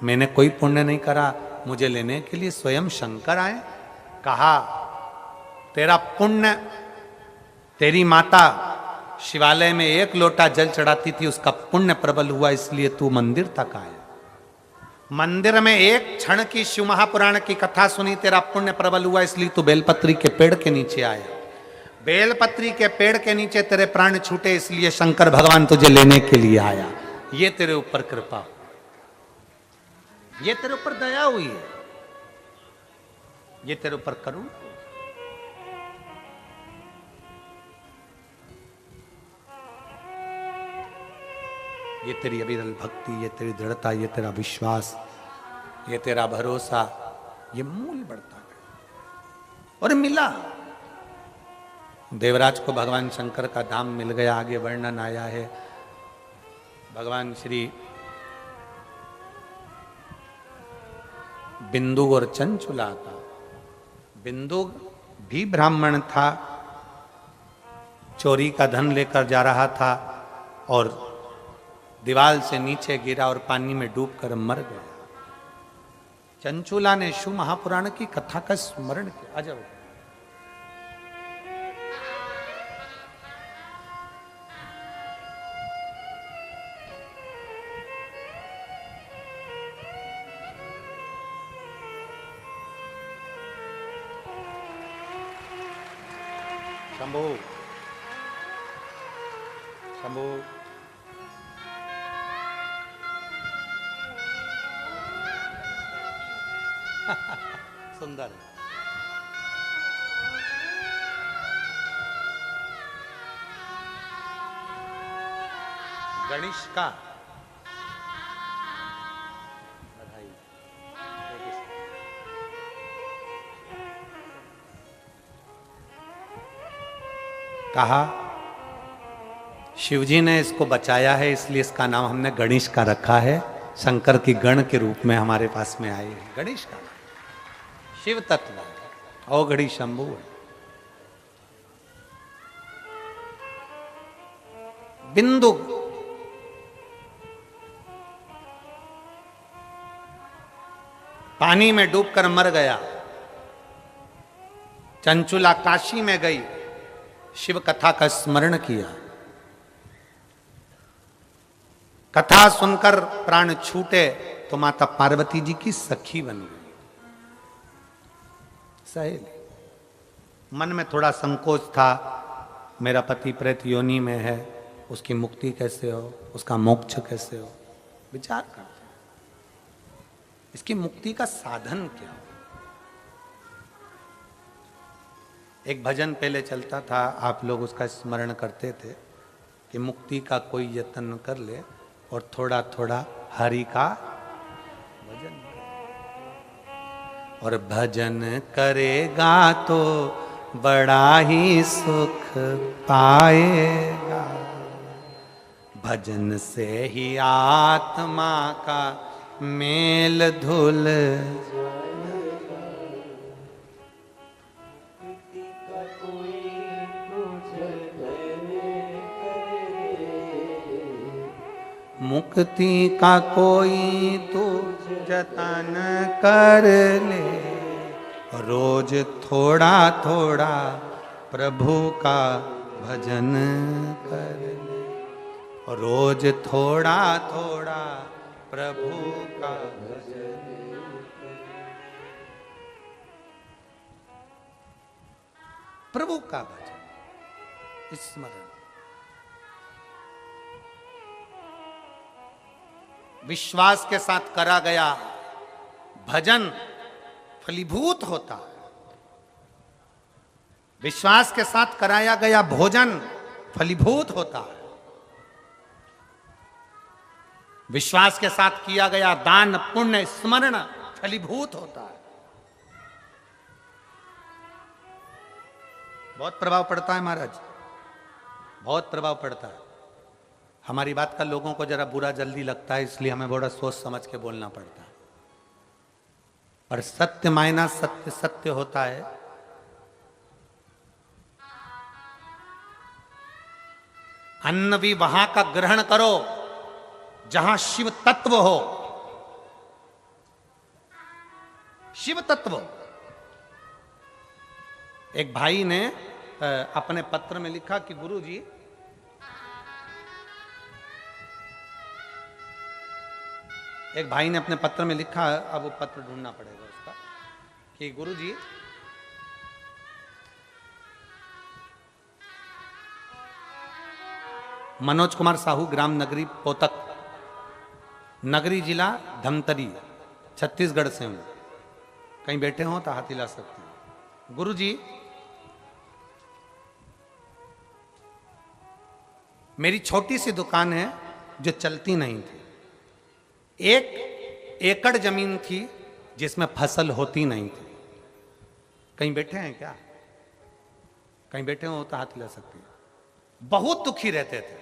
Speaker 1: मैंने कोई पुण्य नहीं करा, मुझे लेने के लिए स्वयं शंकर आए। कहा तेरा पुण्य, तेरी माता शिवालय में 1 लोटा जल चढ़ाती थी, उसका पुण्य प्रबल हुआ, इसलिए तू मंदिर तक आया। मंदिर में 1 क्षण की शिव महापुराण की कथा सुनी, तेरा पुण्य प्रबल हुआ, इसलिए तू बेलपत्री के पेड़ के नीचे आया। बेलपत्री के पेड़ के नीचे तेरे प्राण छूटे, इसलिए शंकर भगवान तुझे लेने के लिए आया। ये तेरे ऊपर कृपा, ये तेरे ऊपर दया हुई है, ये तेरे ऊपर करूं। ये तेरी अविरल भक्ति, ये तेरी दृढ़ता, ये तेरा विश्वास, ये तेरा भरोसा, ये मूल बढ़ता गया और मिला। देवराज को भगवान शंकर का धाम मिल गया। आगे वर्णन आया है भगवान श्री बिंदु और चंचुला का। बिंदु भी ब्राह्मण था, चोरी का धन लेकर जा रहा था और दीवार से नीचे गिरा और पानी में डूबकर मर गया। चंचुला ने शिव महापुराण की कथा का स्मरण किया। अजब। शंभू शंभू सुंदर। गणेश का बधाई। कहा शिवजी ने इसको बचाया है, इसलिए इसका नाम हमने गणेश का रखा है। शंकर की गण के रूप में हमारे पास में आए हैं। गणेश का शिव तत्व अवघड़ी शंभु है। बिंदु पानी में डूबकर मर गया। चंचुला काशी में गई, शिव कथा का स्मरण किया। कथा सुनकर प्राण छूटे तो माता पार्वती जी की सखी बन गई, सहेली। मन में थोड़ा संकोच था, मेरा पति प्रेत योनि में है, उसकी मुक्ति कैसे हो, उसका मोक्ष कैसे हो। विचार करते इसकी मुक्ति का साधन क्या हो। एक भजन पहले चलता था, आप लोग उसका स्मरण करते थे कि मुक्ति का कोई यत्न कर ले और थोड़ा थोड़ा हरि का भजन, और भजन करेगा तो बड़ा ही सुख पाएगा। भजन से ही आत्मा का मेल धुल मुक्ति का कोई तो जतन कर ले, रोज थोड़ा थोड़ा प्रभु का भजन कर ले, रोज थोड़ा थोड़ा प्रभु का भजन। प्रभु का भजन स्मरण, विश्वास के साथ करा गया भजन फलीभूत होता है। विश्वास के साथ कराया गया भोजन फलीभूत होता है। विश्वास के साथ किया गया दान पुण्य स्मरण फलीभूत होता है। बहुत प्रभाव पड़ता है महाराज, बहुत प्रभाव पड़ता है। हमारी बात का लोगों को जरा बुरा जल्दी लगता है, इसलिए हमें बड़ा सोच समझ के बोलना पड़ता है। और सत्य मायना सत्य सत्य होता है। अन्न भी वहां का ग्रहण करो जहां शिव तत्व हो। शिव तत्व। एक भाई ने अपने पत्र में लिखा कि गुरुजी, एक भाई ने अपने पत्र में लिखा, अब वो पत्र ढूंढना पड़ेगा उसका, कि गुरुजी मनोज कुमार साहू, ग्राम नगरी पोतक, नगरी जिला धमतरी, छत्तीसगढ़ से हूं। कहीं बैठे हो तो हाथ हिला सकते हैं। गुरु जी, मेरी छोटी सी दुकान है जो चलती नहीं थी। 1 एकड़ जमीन थी जिसमें फसल होती नहीं थी। कहीं बैठे हैं क्या? कहीं बैठे हो तो हाथ हिला सकते हैं। बहुत दुखी रहते थे,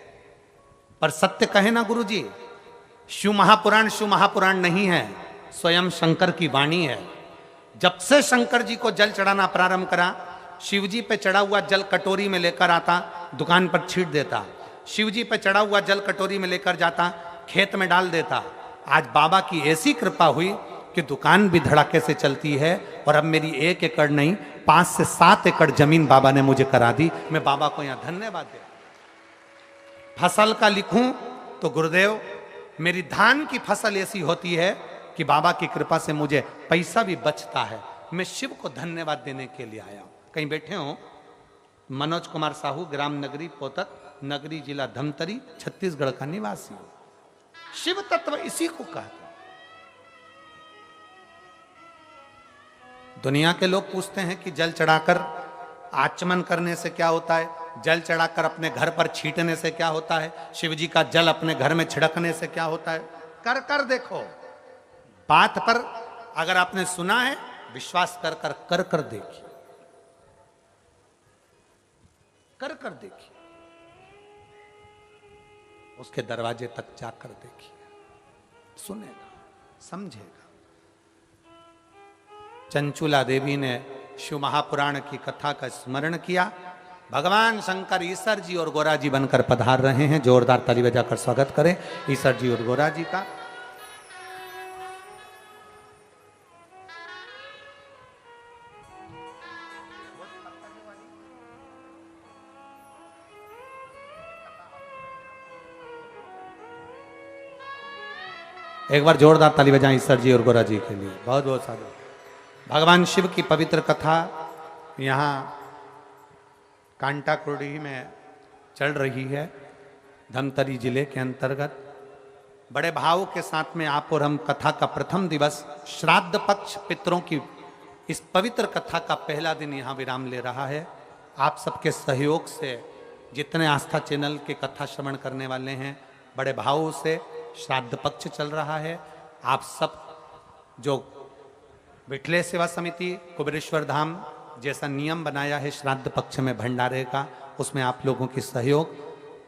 Speaker 1: पर सत्य कहे ना गुरु जी, शिव महापुराण नहीं है, स्वयं शंकर की वाणी है। जब से शंकर जी को जल चढ़ाना प्रारंभ करा, शिव जी पे चढ़ा हुआ जल कटोरी में लेकर आता, दुकान पर छीट देता। शिव जी पे चढ़ा हुआ जल कटोरी में लेकर जाता, खेत में डाल देता। आज बाबा की ऐसी कृपा हुई कि दुकान भी धड़ाके से चलती है, और अब मेरी 1 एकड़ नहीं 5 से 7 एकड़ जमीन बाबा ने मुझे करा दी। मैं बाबा को यहां धन्यवाद दे। फसल का लिखूं तो गुरुदेव, मेरी धान की फसल ऐसी होती है कि बाबा की कृपा से मुझे पैसा भी बचता है। मैं शिव को धन्यवाद देने के लिए आया हूं। कहीं बैठे हो? मनोज कुमार साहू, ग्राम नगरी पोतक, नगरी जिला धमतरी, छत्तीसगढ़ का निवासी हूं। शिव तत्व इसी को कहते हैं। दुनिया के लोग पूछते हैं कि जल चढ़ाकर आचमन करने से क्या होता है, जल चढ़ाकर अपने घर पर छींटने से क्या होता है, शिव जी का जल अपने घर में छिड़कने से क्या होता है। कर कर देखो, बात पर अगर आपने सुना है, विश्वास कर कर कर कर देखिए, कर कर देखिए, उसके दरवाजे तक जाकर देखिए, सुनेगा, समझेगा। चंचुला देवी ने शिव महापुराण की कथा का स्मरण किया। भगवान शंकर ईश्वर जी और गोरा जी बनकर पधार रहे हैं। जोरदार ताली बजाकर स्वागत करें ईश्वर जी और गोरा जी का। एक बार जोरदार ताली बजाएं ईश्वर जी और गोरा जी के लिए। बहुत बहुत साधु। भगवान शिव की पवित्र कथा यहाँ कांटाक्रोडी में चल रही है, धमतरी जिले के अंतर्गत। बड़े भाव के साथ में आप और हम कथा का प्रथम दिवस, श्राद्ध पक्ष पितरों की इस पवित्र कथा का पहला दिन यहाँ विराम ले रहा है। आप सबके सहयोग से जितने आस्था चैनल के कथा श्रवण करने वाले हैं, बड़े भाव से श्राद्ध पक्ष चल रहा है। आप सब जो विठले सेवा समिति कुबेरेश्वर धाम जैसा नियम बनाया है श्राद्ध पक्ष में भंडारे का, उसमें आप लोगों की सहयोग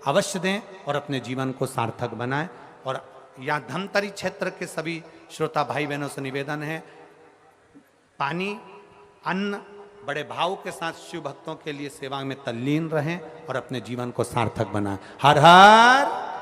Speaker 1: अवश्य दें और अपने जीवन को सार्थक बनाएं। और यहाँ धमतरी क्षेत्र के सभी श्रोता भाई बहनों से निवेदन है, पानी अन्न बड़े भाव के साथ शिव भक्तों के लिए सेवा में तल्लीन रहें और अपने जीवन को सार्थक बनाएं। हर हर